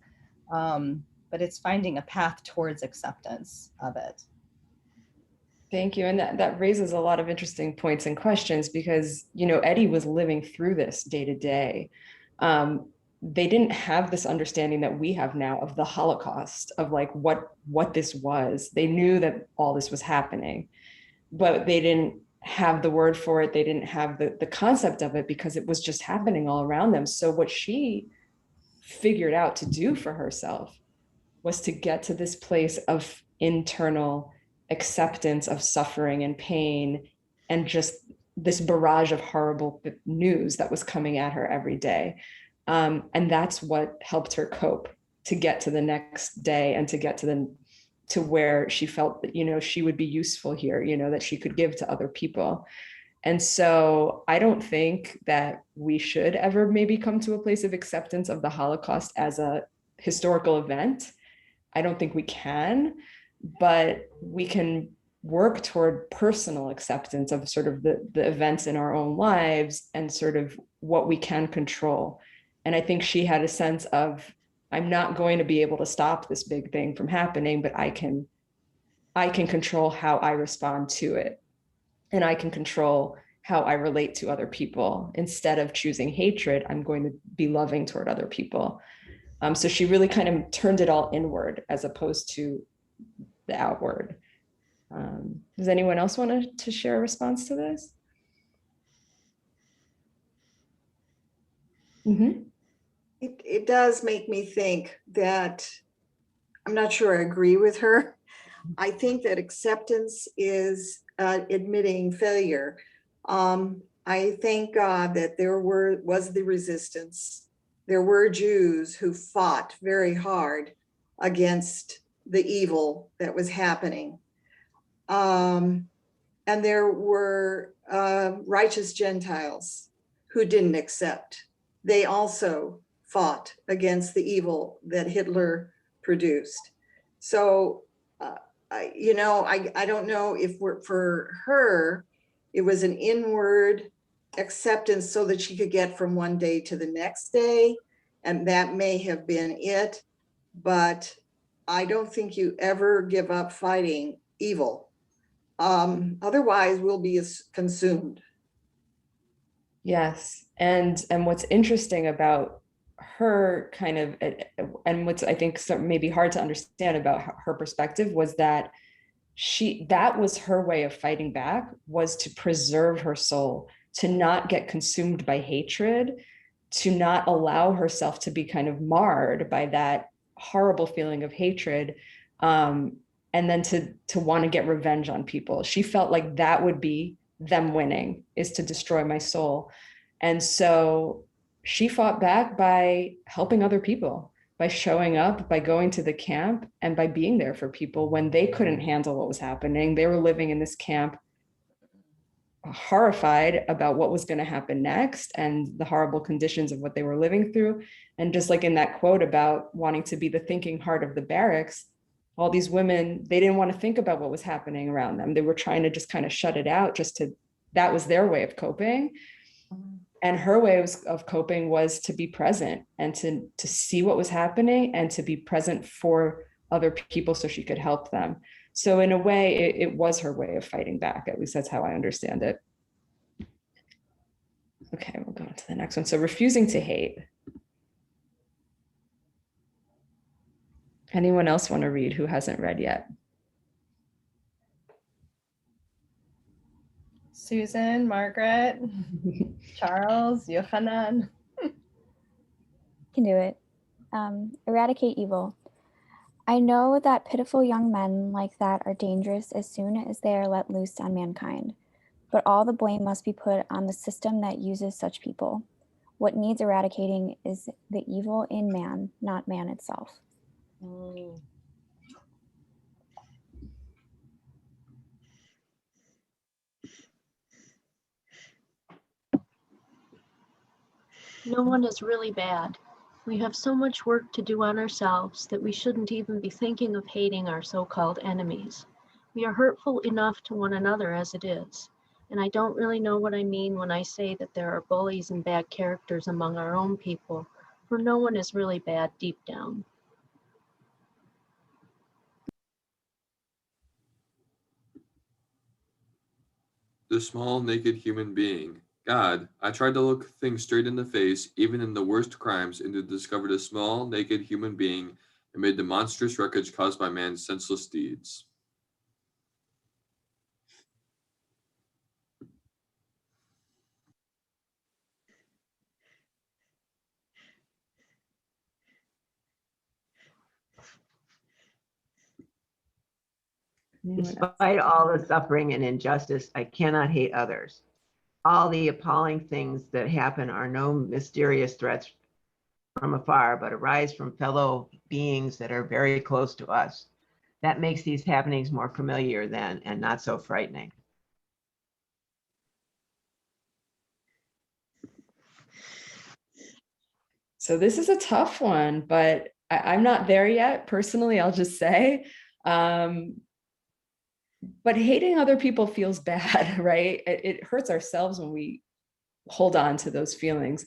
But it's finding a path towards acceptance of it. Thank you. And that raises a lot of interesting points and questions, because, you know, Etty was living through this day to day. They didn't have this understanding that we have now of the Holocaust, of like what this was. They knew that all this was happening, but they didn't have the word for it. They didn't have the concept of it because it was just happening all around them. So what she figured out to do for herself was to get to this place of internal acceptance of suffering and pain and just this barrage of horrible news that was coming at her every day. And that's what helped her cope to get to the next day and to get to where she felt that, you know, she would be useful here, you know, that she could give to other people. And so I don't think that we should ever maybe come to a place of acceptance of the Holocaust as a historical event. I don't think we can, but we can work toward personal acceptance of sort of the events in our own lives and sort of what we can control. And I think she had a sense of, I'm not going to be able to stop this big thing from happening, but I can control how I respond to it. And I can control how I relate to other people. Instead of choosing hatred, I'm going to be loving toward other people. So she really kind of turned it all inward as opposed to the outward. Does anyone else want to share a response to this? Mm-hmm. It does make me think that, I'm not sure I agree with her. I think that acceptance is admitting failure. I thank God that there was the resistance. There were Jews who fought very hard against the evil that was happening. And there were righteous Gentiles who didn't accept. They also fought against the evil that Hitler produced. So, I don't know if for her, it was an inward acceptance so that she could get from one day to the next day. And that may have been it, but I don't think you ever give up fighting evil. Otherwise we'll be consumed. Yes. And what's interesting about her kind of, and what's I think maybe hard to understand about her perspective was that that was her way of fighting back, was to preserve her soul, to not get consumed by hatred, to not allow herself to be kind of marred by that horrible feeling of hatred, and then to want to get revenge on people. She felt like that would be them winning, is to destroy my soul. And so she fought back by helping other people, by showing up, by going to the camp, and by being there for people when they couldn't handle what was happening. They were living in this camp horrified about what was going to happen next and the horrible conditions of what they were living through. And just like in that quote about wanting to be the thinking heart of the barracks, all these women, they didn't want to think about what was happening around them. They were trying to just kind of shut it out, that was their way of coping. And her way of coping was to be present and to see what was happening and to be present for other people so she could help them. So in a way, it was her way of fighting back. At least that's how I understand it. Okay, we'll go on to the next one. So refusing to hate. Anyone else want to read who hasn't read yet? Susan, Margaret, Charles, Yochanan. Can do it. Eradicate evil. I know that pitiful young men like that are dangerous as soon as they are let loose on mankind, but all the blame must be put on the system that uses such people. What needs eradicating is the evil in man, not man itself. No one is really bad. We have so much work to do on ourselves that we shouldn't even be thinking of hating our so-called enemies. We are hurtful enough to one another as it is. And I don't really know what I mean when I say that there are bullies and bad characters among our own people, for no one is really bad deep down. The small, naked human being. God, I tried to look things straight in the face, even in the worst crimes, and to discover the small, naked human being amid the monstrous wreckage caused by man's senseless deeds. Despite all the suffering and injustice, I cannot hate others. All the appalling things that happen are no mysterious threats from afar, but arise from fellow beings that are very close to us. That makes these happenings more familiar then and not so frightening. So this is a tough one, but I'm not there yet. Personally, I'll just say, but hating other people feels bad, right? It hurts ourselves when we hold on to those feelings.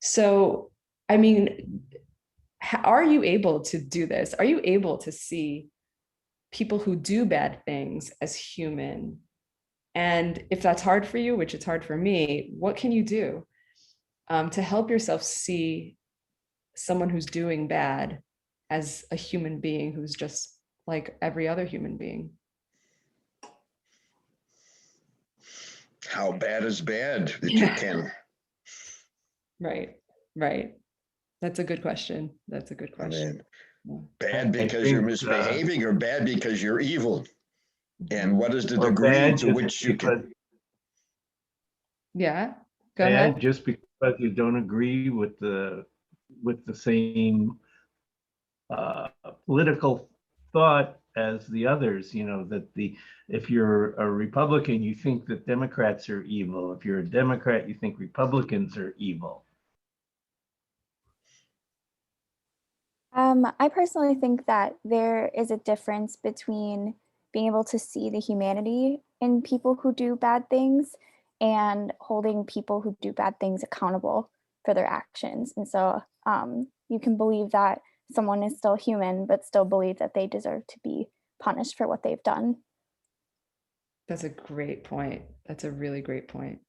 So, I mean, are you able to do this? Are you able to see people who do bad things as human? And if that's hard for you, which it's hard for me, what can you do to help yourself see someone who's doing bad as a human being who's just like every other human being? How bad is bad that you can? Right, right. That's a good question. That's a good I question. mean, bad because you're misbehaving or bad because you're evil? And what is the degree to which you can? Yeah, go ahead. Just because you don't agree with the same political thought as the others, you know, that if you're a Republican, you think that Democrats are evil. If you're a Democrat, you think Republicans are evil. I personally think that there is a difference between being able to see the humanity in people who do bad things and holding people who do bad things accountable for their actions. And so you can believe that someone is still human, but still believe that they deserve to be punished for what they've done. That's a great point. That's a really great point.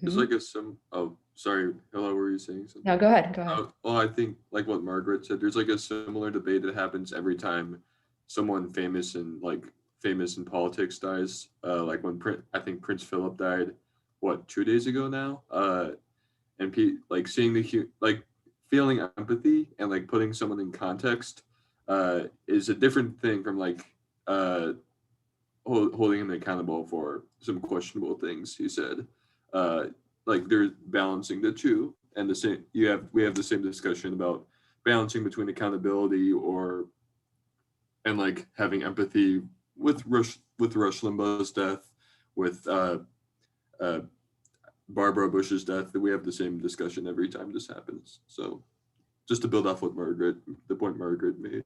It's like oh, sorry, hello, were you saying something? No, go ahead, go ahead. Well, I think like what Margaret said, there's like a similar debate that happens every time someone famous in politics dies. Like when I think Prince Philip died, what, 2 days ago now? And like seeing like feeling empathy and like putting someone in context is a different thing from like holding him accountable for some questionable things he said. Like they're balancing the two, and we have the same discussion about balancing between accountability and like having empathy with Rush Limbaugh's death, with Barbara Bush's death. That we have the same discussion every time this happens. So just to build off what the point Margaret made.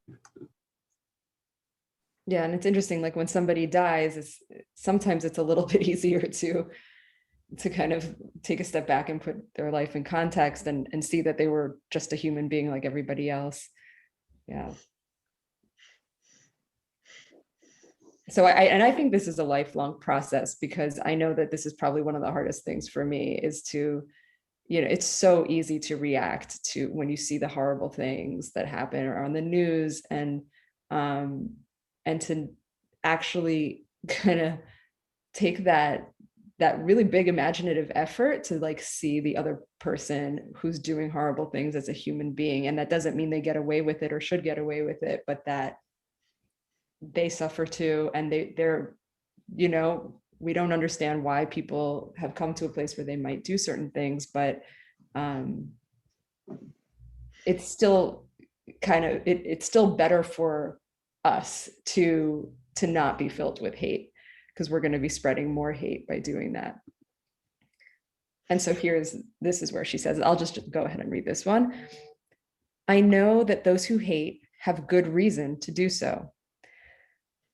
Yeah, and it's interesting, like when somebody dies, sometimes it's a little bit easier to kind of take a step back and put their life in context and see that they were just a human being like everybody else. Yeah. So I think this is a lifelong process, because I know that this is probably one of the hardest things for me is to, you know, it's so easy to react to when you see the horrible things that happen or on the news, and to actually kind of take that really big imaginative effort to like see the other person who's doing horrible things as a human being. And that doesn't mean they get away with it or should get away with it, but that they suffer too. And they're, you know, we don't understand why people have come to a place where they might do certain things, but it's still kind of, it's still better for us to not be filled with hate, because we're going to be spreading more hate by doing that. And so this is where she says, I'll just go ahead and read this one. I know that those who hate have good reason to do so.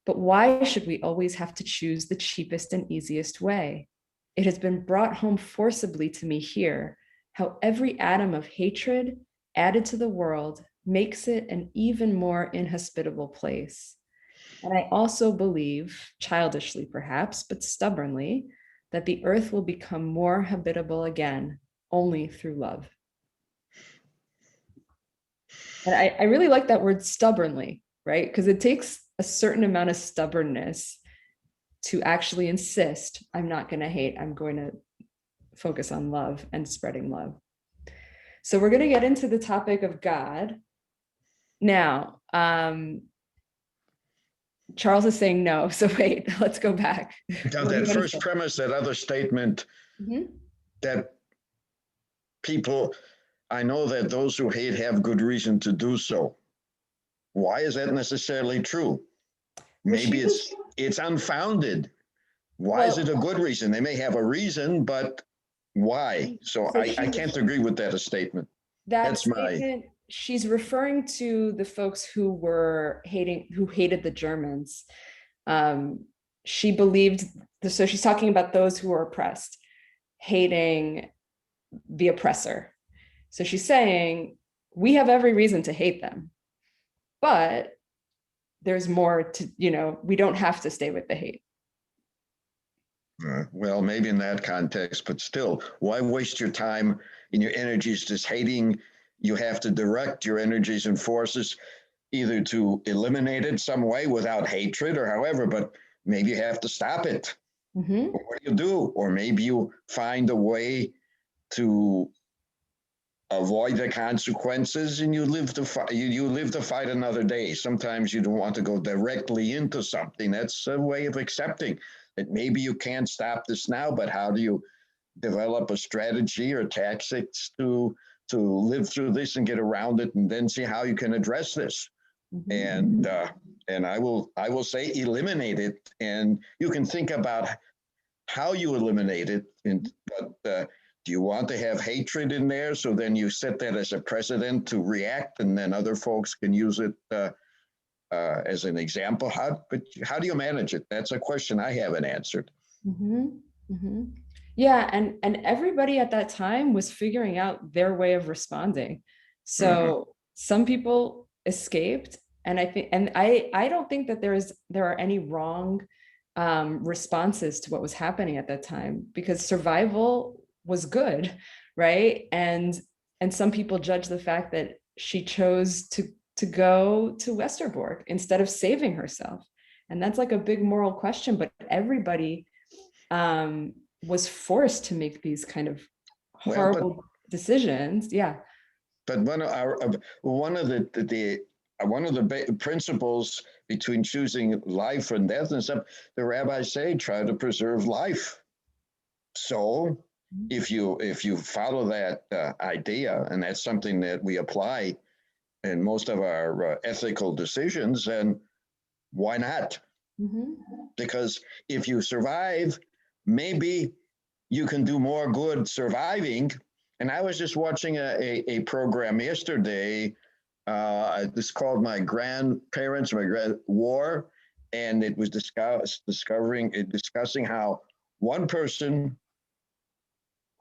But why should we always have to choose the cheapest and easiest way? It has been brought home forcibly to me here how every atom of hatred added to the world makes it an even more inhospitable place. And I also believe, childishly perhaps, but stubbornly, that the earth will become more habitable again only through love. And I really like that word stubbornly, right? Because it takes a certain amount of stubbornness to actually insist, I'm not going to hate, I'm going to focus on love and spreading love. So we're going to get into the topic of God. Now, Charles is saying no. So wait, let's go back. Now, What do you that wanna first say? premise, that other statement, Mhm. that people, I know that those who hate have good reason to do so. Why is that necessarily true? Maybe it's unfounded. Why is it a good reason? They may have a reason, but why? So I can't agree with that statement. That That's my, statement, she's referring to the folks who hated the Germans. She believed, so she's talking about those who were oppressed, hating the oppressor. So she's saying, we have every reason to hate them, but there's more to, we don't have to stay with the hate. well, maybe in that context, but still, why waste your time and your energies just hating? You have to direct your energies and forces either to eliminate it some way without hatred or however, but maybe you have to stop it. Mm-hmm. Or what do you do? Or maybe you find a way to avoid the consequences and you live to fight. You live to fight another day. Sometimes you don't want to go directly into something. That's a way of accepting that maybe you can't stop this now, but how do you develop a strategy or tactics to live through this and get around it, and then see how you can address this. Mm-hmm. And I will say eliminate it, and you can think about how you eliminate it. But do you want to have hatred in there? So then you set that as a precedent to react, and then other folks can use it as an example. How do you manage it? That's a question I haven't answered. Mm-hmm. Mm-hmm. Yeah, and everybody at that time was figuring out their way of responding. So some people escaped, and I don't think that there are any wrong responses to what was happening at that time, because survival was good, right? And some people judge the fact that she chose to go to Westerbork instead of saving herself, and that's like a big moral question. But everybody was forced to make these kind of horrible decisions. Yeah. But one of the principles between choosing life and death and stuff, the rabbis say, try to preserve life. So if you follow that idea, and that's something that we apply in most of our ethical decisions, then why not? Mm-hmm. Because if you survive, maybe you can do more good surviving. And I was just watching a program yesterday. This called My Grandparents, War, and it was discussing how one person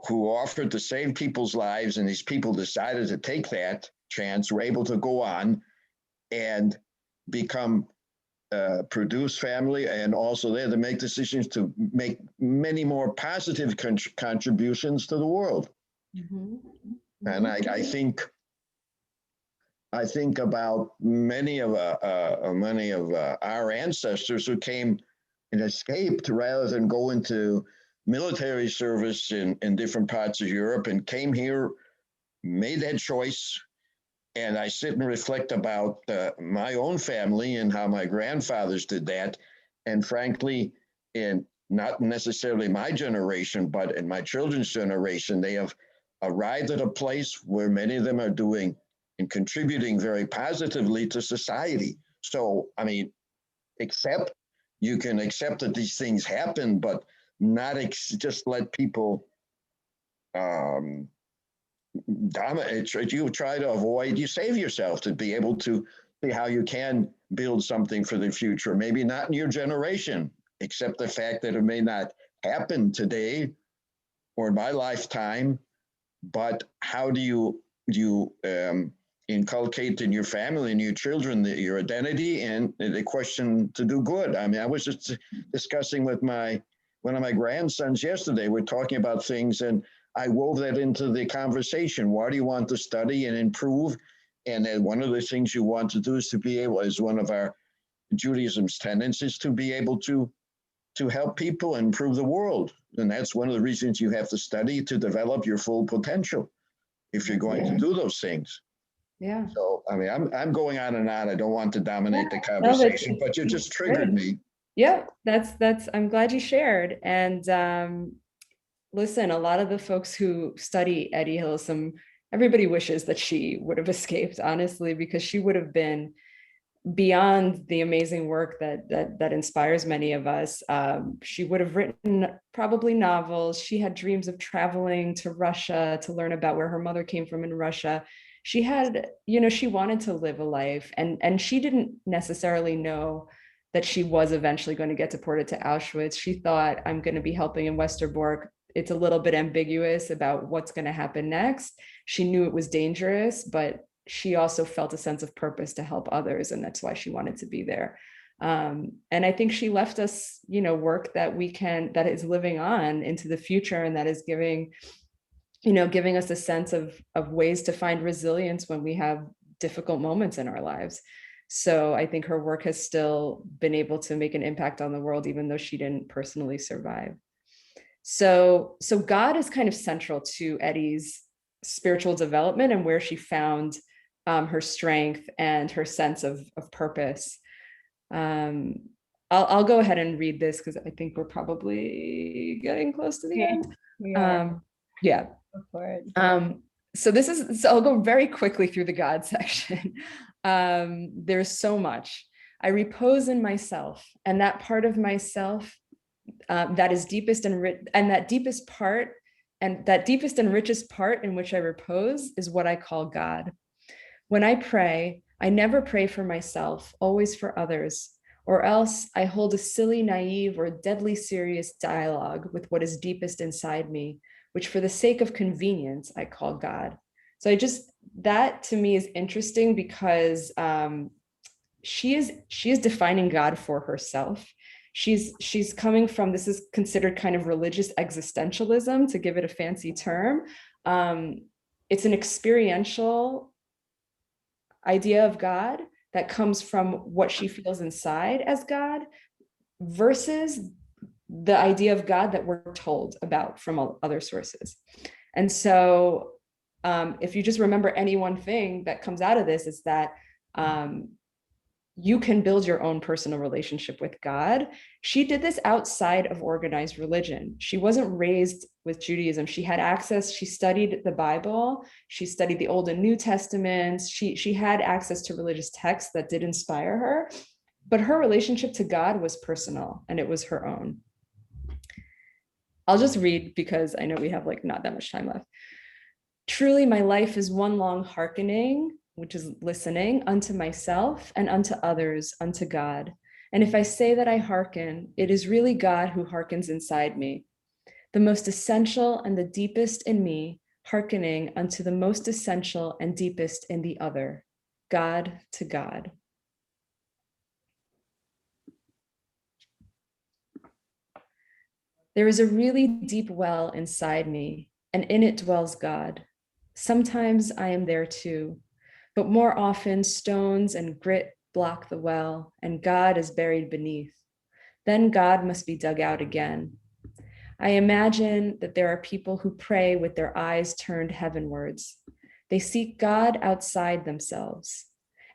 who offered to save people's lives, and these people decided to take that chance, were able to go on and become produce family, and also there to make decisions to make many more positive contributions to the world. Mm-hmm. And I think about many of our ancestors who came and escaped rather than go into military service in different parts of Europe, and came here, made that choice. And I sit and reflect about my own family and how my grandfathers did that. And frankly, in not necessarily my generation, but in my children's generation, they have arrived at a place where many of them are doing and contributing very positively to society. So, I mean, you can accept that these things happen, but not just let people dominate. You try to avoid, you save yourself to be able to see how you can build something for the future. Maybe not in your generation, except the fact that it may not happen today or in my lifetime, but how do you inculcate in your family and your children your identity and the question to do good? I mean, I was just discussing with one of my grandsons yesterday. We're talking about things, and I wove that into the conversation. Why do you want to study and improve? And then one of the things you want to do is to be able, as one of our Judaism's tenets, is to be able to help people and improve the world. And that's one of the reasons you have to study, to develop your full potential if you're going to do those things. Yeah. So, I mean, I'm going on and on. I don't want to dominate the No, conversation, but you just triggered me. Yeah, I'm glad you shared. And listen, a lot of the folks who study Etty Hillesum, everybody wishes that she would have escaped, honestly, because she would have been beyond the amazing work that inspires many of us. She would have written probably novels. She had dreams of traveling to Russia to learn about where her mother came from in Russia. She had, she wanted to live a life, and she didn't necessarily know that she was eventually going to get deported to Auschwitz. She thought, I'm going to be helping in Westerbork. It's a little bit ambiguous about what's going to happen next. She knew it was dangerous, but she also felt a sense of purpose to help others, and that's why she wanted to be there. And I think she left us, work that is living on into the future, and that is giving us a sense of ways to find resilience when we have difficult moments in our lives. So I think her work has still been able to make an impact on the world, even though she didn't personally survive. So God is kind of central to Etty's spiritual development and where she found her strength and her sense of purpose. I'll go ahead and read this because I think we're probably getting close to the end. Yeah. Go for it. So I'll go very quickly through the God section. There's so much. I repose in myself, and that part of myself that is deepest and rich, and that deepest and richest part in which I repose is what I call God. When I pray, I never pray for myself, always for others, or else I hold a silly, naive, or deadly serious dialogue with what is deepest inside me, which for the sake of convenience, I call God. So that to me is interesting because she is defining God for herself. She's coming from, this is considered kind of religious existentialism, to give it a fancy term. It's an experiential idea of God that comes from what she feels inside as God versus the idea of God that we're told about from other sources. And so if you just remember any one thing that comes out of this, is that you can build your own personal relationship with God. She did this outside of organized religion. She wasn't raised with Judaism. She had access. She studied the Bible. She studied the Old and New Testaments. She had access to religious texts that did inspire her, but her relationship to God was personal and it was her own. I'll just read because I know we have not that much time left. Truly, my life is one long hearkening, which is listening, unto myself and unto others, unto God. And if I say that I hearken, it is really God who hearkens inside me, the most essential and the deepest in me, hearkening unto the most essential and deepest in the other, God to God. There is a really deep well inside me, and in it dwells God. Sometimes I am there too, but more often stones and grit block the well, and God is buried beneath. Then God must be dug out again. I imagine that there are people who pray with their eyes turned heavenwards. They seek God outside themselves.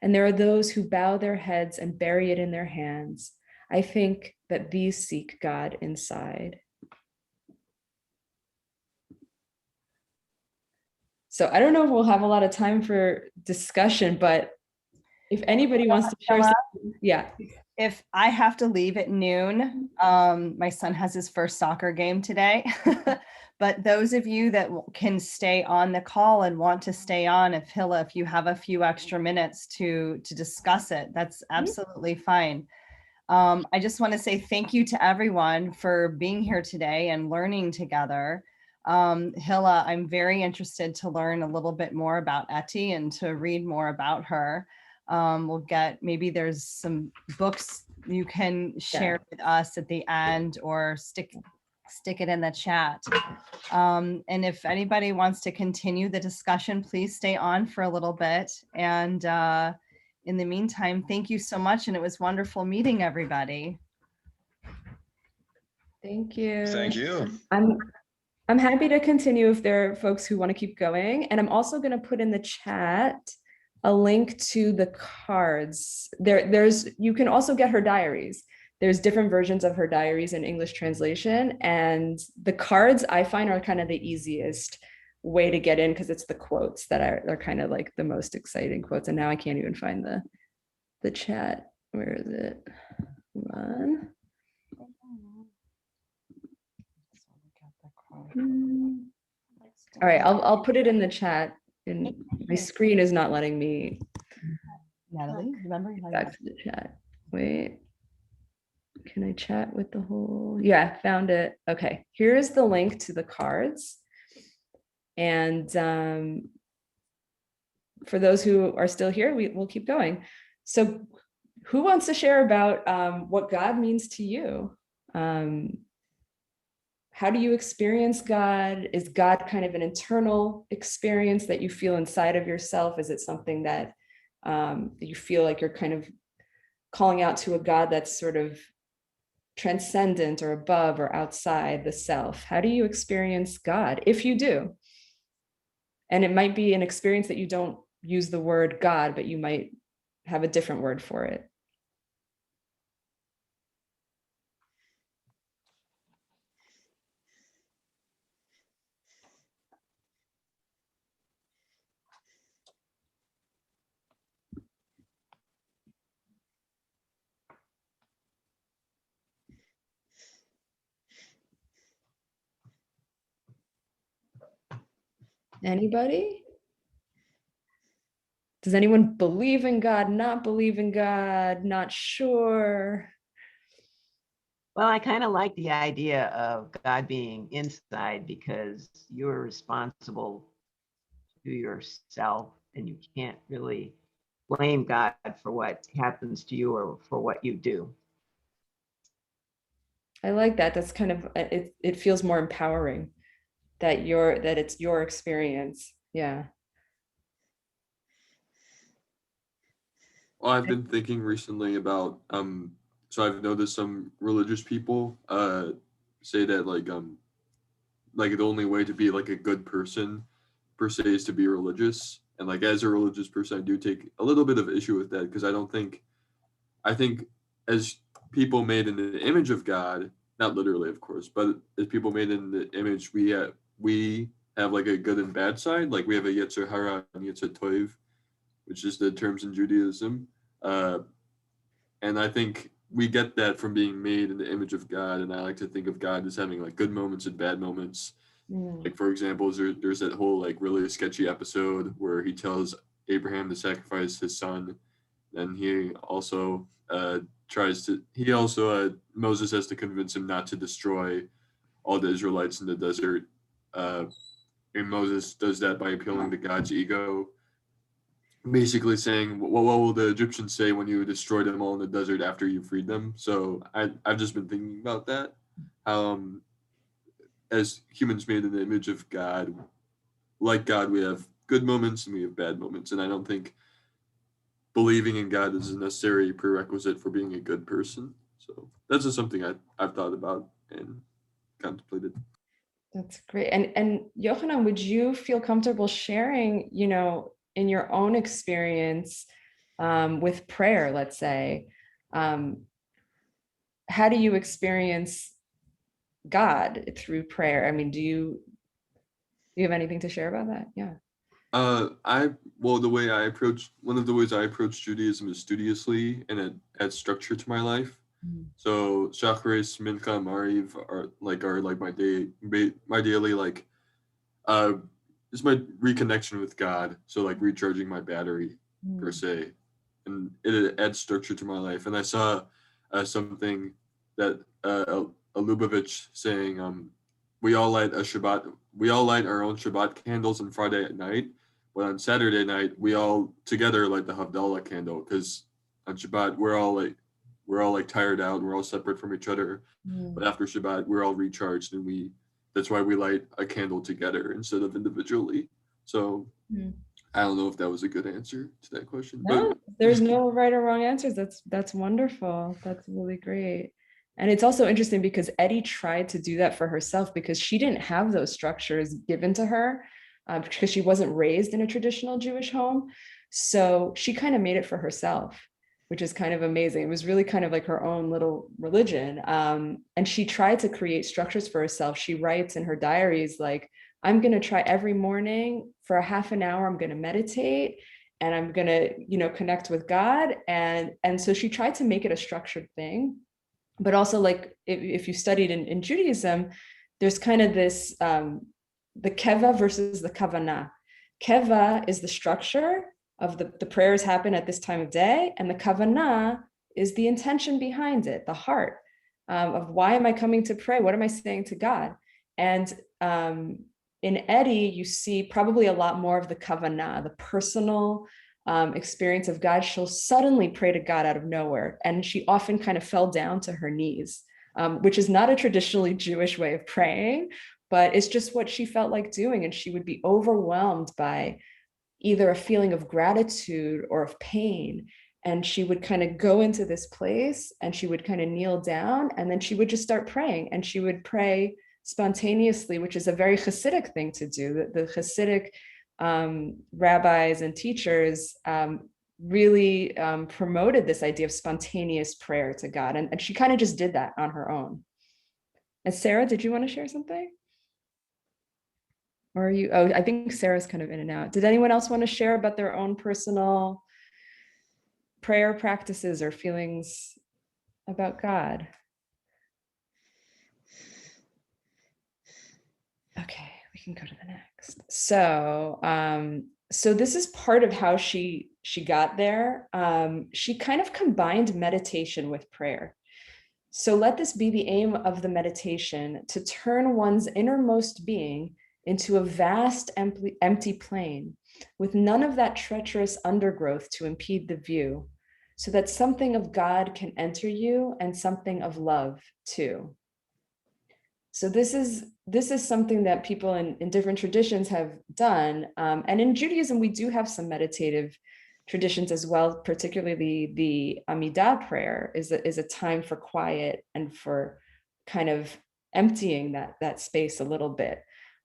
And there are those who bow their heads and bury it in their hands. I think that these seek God inside. So I don't know if we'll have a lot of time for discussion, but if anybody wants to share something, yeah. If I have to leave at noon, my son has his first soccer game today. But those of you that can stay on the call and want to stay on, if you have a few extra minutes to discuss it, that's absolutely fine. I just want to say thank you to everyone for being here today and learning together. Hila, I'm very interested to learn a little bit more about Etty and to read more about her. Maybe there's some books you can share with us at the end, or stick it in the chat. And if anybody wants to continue the discussion, please stay on for a little bit. And in the meantime, thank you so much. And it was wonderful meeting everybody. Thank you. Thank you. I'm happy to continue if there are folks who want to keep going. And I'm also going to put in the chat a link to the cards. You can also get her diaries. There's different versions of her diaries in English translation, and the cards I find are kind of the easiest way to get in because it's the quotes that are kind of like the most exciting quotes. And now I can't even find the chat. Where is it? Hold on. All right, I'll put it in the chat. And my screen is not letting me Natalie, remember? back to the chat. Wait. Can I chat with the whole? Yeah, found it. Okay, here's the link to the cards. And for those who are still here, we'll keep going. So who wants to share about what God means to you? How do you experience God? Is God kind of an internal experience that you feel inside of yourself? Is it something that you feel like you're kind of calling out to a God that's sort of transcendent or above or outside the self? How do you experience God, if you do? And it might be an experience that you don't use the word God, but you might have a different word for it. Anybody? Does anyone believe in God, not believe in God, not sure? Well, I kind of like the idea of God being inside because you're responsible to yourself and you can't really blame God for what happens to you or for what you do. I like that. That's kind of, it feels more empowering that it's your experience. Yeah. Well, I've been thinking recently about so I've noticed some religious people say that like the only way to be like a good person per se is to be religious. And like as a religious person, I do take a little bit of issue with that because I think as people made in the image of God, not literally of course, but as people made in the image, we have like a good and bad side. Like we have a Yetzer Hara and Yetzer Tov, which is the terms in Judaism. And I think we get that from being made in the image of God. And I like to think of God as having like good moments and bad moments. Like, for example, there's that whole like really sketchy episode where he tells Abraham to sacrifice his son. And he also Moses has to convince him not to destroy all the Israelites in the desert. And Moses does that by appealing to God's ego, basically saying, what will the Egyptians say when you destroy them all in the desert after you freed them? So I've just been thinking about that. As humans made in the image of God, like God, we have good moments and we have bad moments. And I don't think believing in God is a necessary prerequisite for being a good person. So that's just something I've thought about and contemplated. That's great. And Yochanan, would you feel comfortable sharing, in your own experience with prayer, let's say, how do you experience God through prayer? I mean, do you have anything to share about that? Yeah. One of the ways I approach Judaism is studiously, and it adds structure to my life. So Shacharis, Mincha, Mariv are like my daily like is my reconnection with God. So like recharging my battery per se, and it adds structure to my life. And I saw something that Lubavitch saying, we all light our own Shabbat candles on Friday at night, but on Saturday night we all together light the Havdalah candle, because on Shabbat we're all tired out and we're all separate from each other. But after Shabbat we're all recharged, and that's why we light a candle together instead of individually. So I don't know if that was a good answer to that question. No, but there's no right or wrong answers. That's wonderful. That's really great. And it's also interesting because Etty tried to do that for herself because she didn't have those structures given to her because she wasn't raised in a traditional Jewish home. So she kind of made it for herself, which is kind of amazing. It was really kind of like her own little religion. And she tried to create structures for herself. She writes in her diaries, like, I'm going to try every morning for a half an hour, I'm going to meditate and I'm going to, you know, connect with God. And so she tried to make it a structured thing. But also, like, if you studied in Judaism, there's kind of this, the keva versus the kavanah. Keva is the structure of the prayers happen at this time of day, and the kavanah is the intention behind it, the heart, of why am I coming to pray? What am I saying to God? And in Etty, you see probably a lot more of the kavanah, the personal experience of God. She'll suddenly pray to God out of nowhere. And she often kind of fell down to her knees, which is not a traditionally Jewish way of praying, but it's just what she felt like doing. And she would be overwhelmed by either a feeling of gratitude or of pain. And she would kind of go into this place and she would kind of kneel down and then she would just start praying, and she would pray spontaneously, which is a very Hasidic thing to do. The Hasidic rabbis and teachers really promoted this idea of spontaneous prayer to God. And she kind of just did that on her own. And Sarah, did you want to share something? Or are you, oh, I think Sarah's kind of in and out. Did anyone else want to share about their own personal prayer practices or feelings about God? Okay, we can go to the next. So, so this is part of how she got there. She kind of combined meditation with prayer. So let this be the aim of the meditation, to turn one's innermost being into a vast empty plain, with none of that treacherous undergrowth to impede the view, so that something of God can enter you and something of love too. So this is something that people in different traditions have done. And in Judaism, we do have some meditative traditions as well, particularly the Amidah prayer is a time for quiet and for kind of emptying that space a little bit.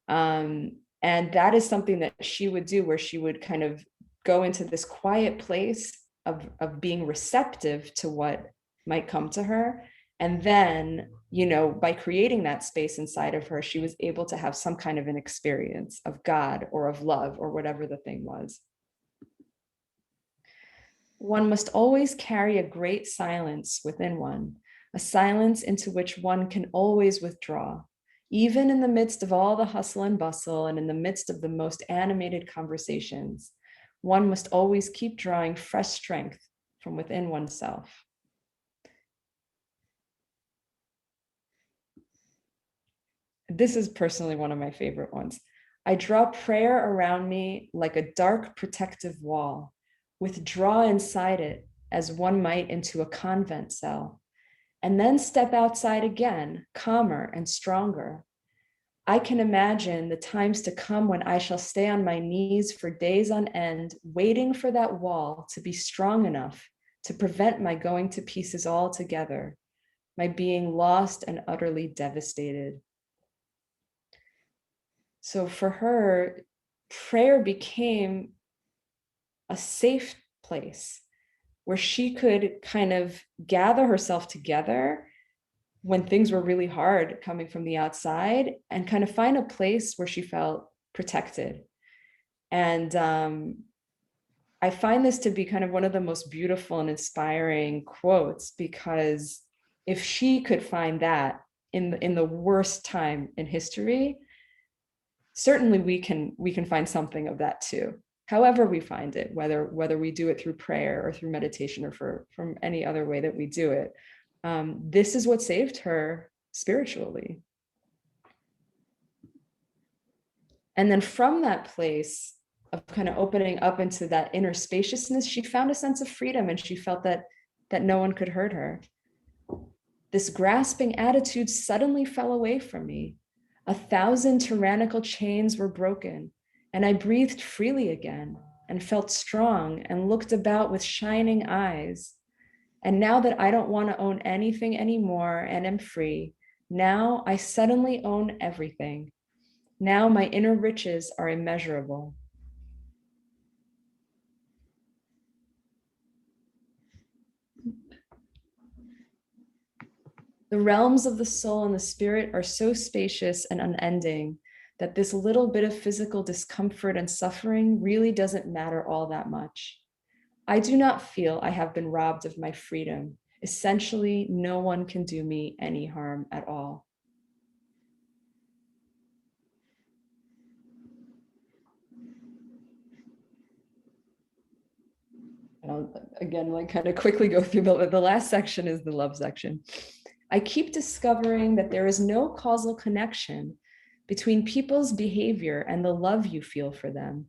And that is something that she would do, where she would kind of go into this quiet place of being receptive to what might come to her. And then, you know, by creating that space inside of her, she was able to have some kind of an experience of God or of love or whatever the thing was. One must always carry a great silence within one, a silence into which one can always withdraw, even in the midst of all the hustle and bustle and in the midst of the most animated conversations. One must always keep drawing fresh strength from within oneself. This is personally one of my favorite ones. I draw prayer around me like a dark protective wall, withdraw inside it as one might into a convent cell, and then step outside again, calmer and stronger. I can imagine the times to come when I shall stay on my knees for days on end, waiting for that wall to be strong enough to prevent my going to pieces altogether, my being lost and utterly devastated. So for her, prayer became a safe place where she could kind of gather herself together when things were really hard coming from the outside, and kind of find a place where she felt protected. And I find this to be kind of one of the most beautiful and inspiring quotes, because if she could find that in the worst time in history, certainly we can find something of that too. However we find it, whether we do it through prayer or through meditation or from any other way that we do it. This is what saved her spiritually. And then from that place of kind of opening up into that inner spaciousness, she found a sense of freedom, and she felt that no one could hurt her. This grasping attitude suddenly fell away from me. 1,000 tyrannical chains were broken, and I breathed freely again and felt strong and looked about with shining eyes. And now that I don't want to own anything anymore and am free, now I suddenly own everything. Now my inner riches are immeasurable. The realms of the soul and the spirit are so spacious and unending that this little bit of physical discomfort and suffering really doesn't matter all that much. I do not feel I have been robbed of my freedom. Essentially, no one can do me any harm at all. And I'll again, like kind of quickly go through the last section is the love section. I keep discovering that there is no causal connection between people's behavior and the love you feel for them.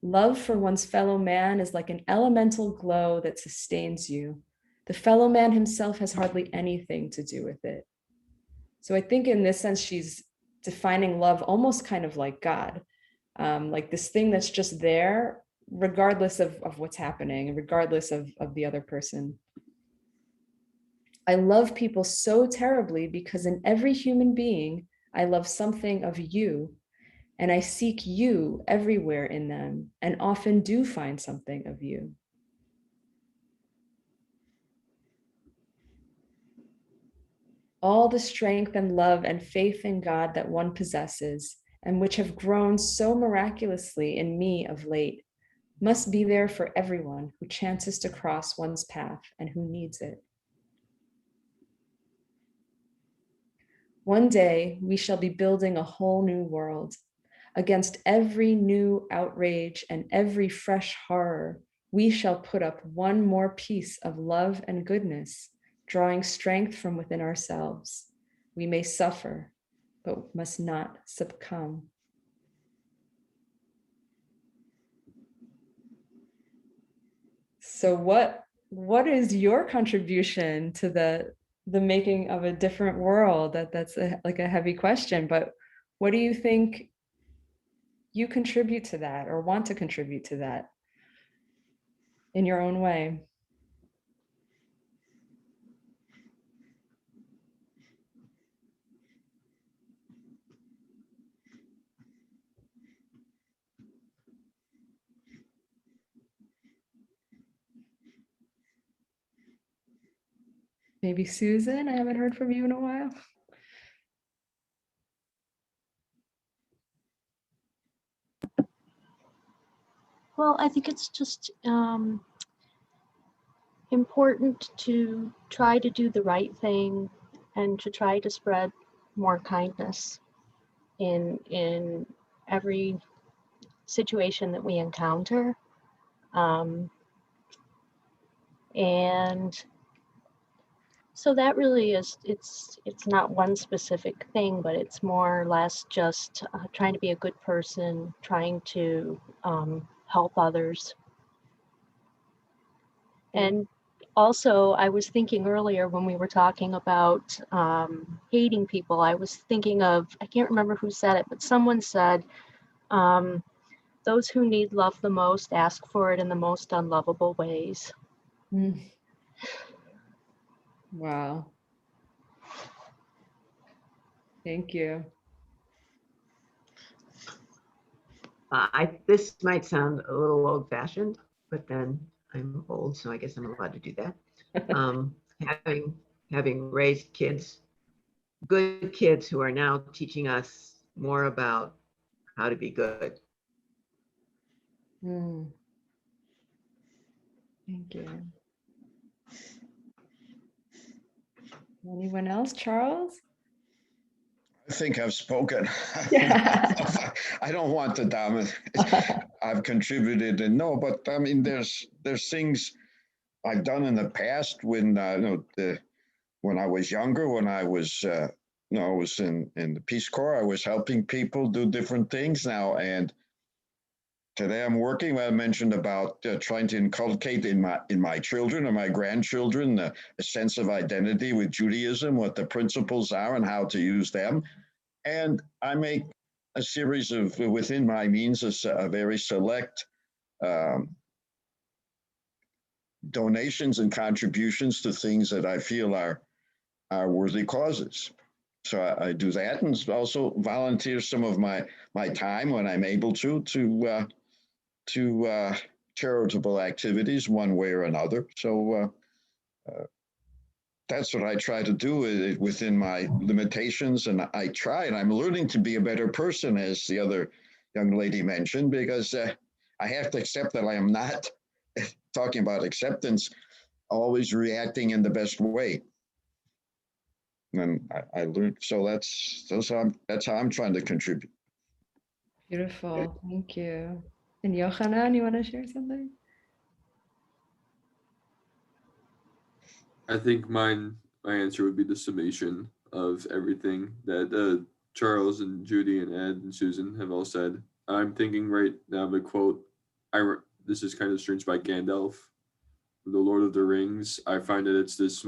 Love for one's fellow man is like an elemental glow that sustains you. The fellow man himself has hardly anything to do with it. So I think in this sense, she's defining love almost kind of like God, like this thing that's just there, regardless of what's happening, regardless of the other person. I love people so terribly because in every human being, I love something of you, and I seek you everywhere in them, and often do find something of you. All the strength and love and faith in God that one possesses, and which have grown so miraculously in me of late, must be there for everyone who chances to cross one's path and who needs it. One day, we shall be building a whole new world. Against every new outrage and every fresh horror, we shall put up one more piece of love and goodness, drawing strength from within ourselves. We may suffer, but must not succumb. So what is your contribution to the making of a different world? That's like a heavy question, but what do you think you contribute to that or want to contribute to that in your own way? Maybe Susan, I haven't heard from you in a while. Well, I think it's just important to try to do the right thing and to try to spread more kindness in every situation that we encounter. And so that really is, it's not one specific thing, but it's more or less just trying to be a good person, trying to help others. And also, I was thinking earlier when we were talking about hating people, I was thinking of, I can't remember who said it, but someone said, those who need love the most ask for it in the most unlovable ways. Mm. Wow. Thank you. This might sound a little old-fashioned, but then I'm old, so I guess I'm allowed to do that. Having raised kids, good kids who are now teaching us more about how to be good. Mm. Thank you. Anyone else? Charles? I think I've spoken. Yeah. I don't want to dominate. I've contributed, and no, but I mean, there's things I've done in the past when when I was younger, when I was I was in the Peace Corps. I was helping people do different things now, and today I'm working. I mentioned about trying to inculcate in my children and my grandchildren a sense of identity with Judaism, what the principles are, and how to use them. And I make a series of, within my means, a very select donations and contributions to things that I feel are worthy causes. So I do that, and also volunteer some of my time when I'm able to charitable activities one way or another. So that's what I try to do within my limitations. And I try, and I'm learning to be a better person, as the other young lady mentioned, because I have to accept that I am not, talking about acceptance, always reacting in the best way. And I learned, so that's how I'm trying to contribute. Beautiful. Thank you. And Yohanan, you want to share something? I think my answer would be the summation of everything that Charles and Judy and Ed and Susan have all said. I'm thinking right now of a quote. This is kind of strange, by Gandalf, the Lord of the Rings. I find that it's this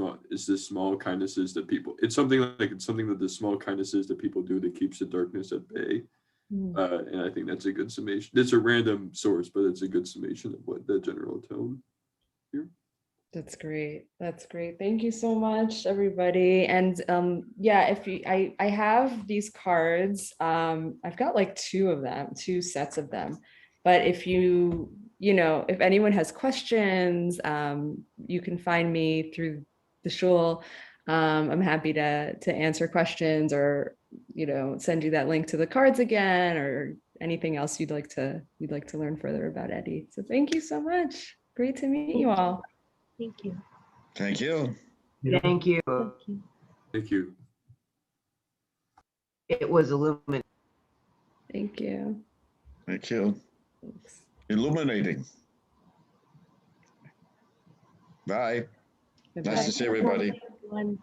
small kindnesses that people. It's something that the small kindnesses that people do that keeps the darkness at bay. And I think that's a good summation. It's a random source, but it's a good summation of what the general tone here. That's great. That's great. Thank you so much, everybody. And yeah, if you, I have these cards. I've got like two sets of them. But if if anyone has questions, you can find me through the shul. I'm happy to answer questions, or send you that link to the cards again, or anything else you'd like to learn further about Etty. So thank you so much. Great to meet you all. Thank you. Thank you. Thank you. Thank you. Thank you. It was illuminating. Thank you. Thank you. Thanks. Illuminating. Bye. Bye-bye. Nice to see everybody. Everyone.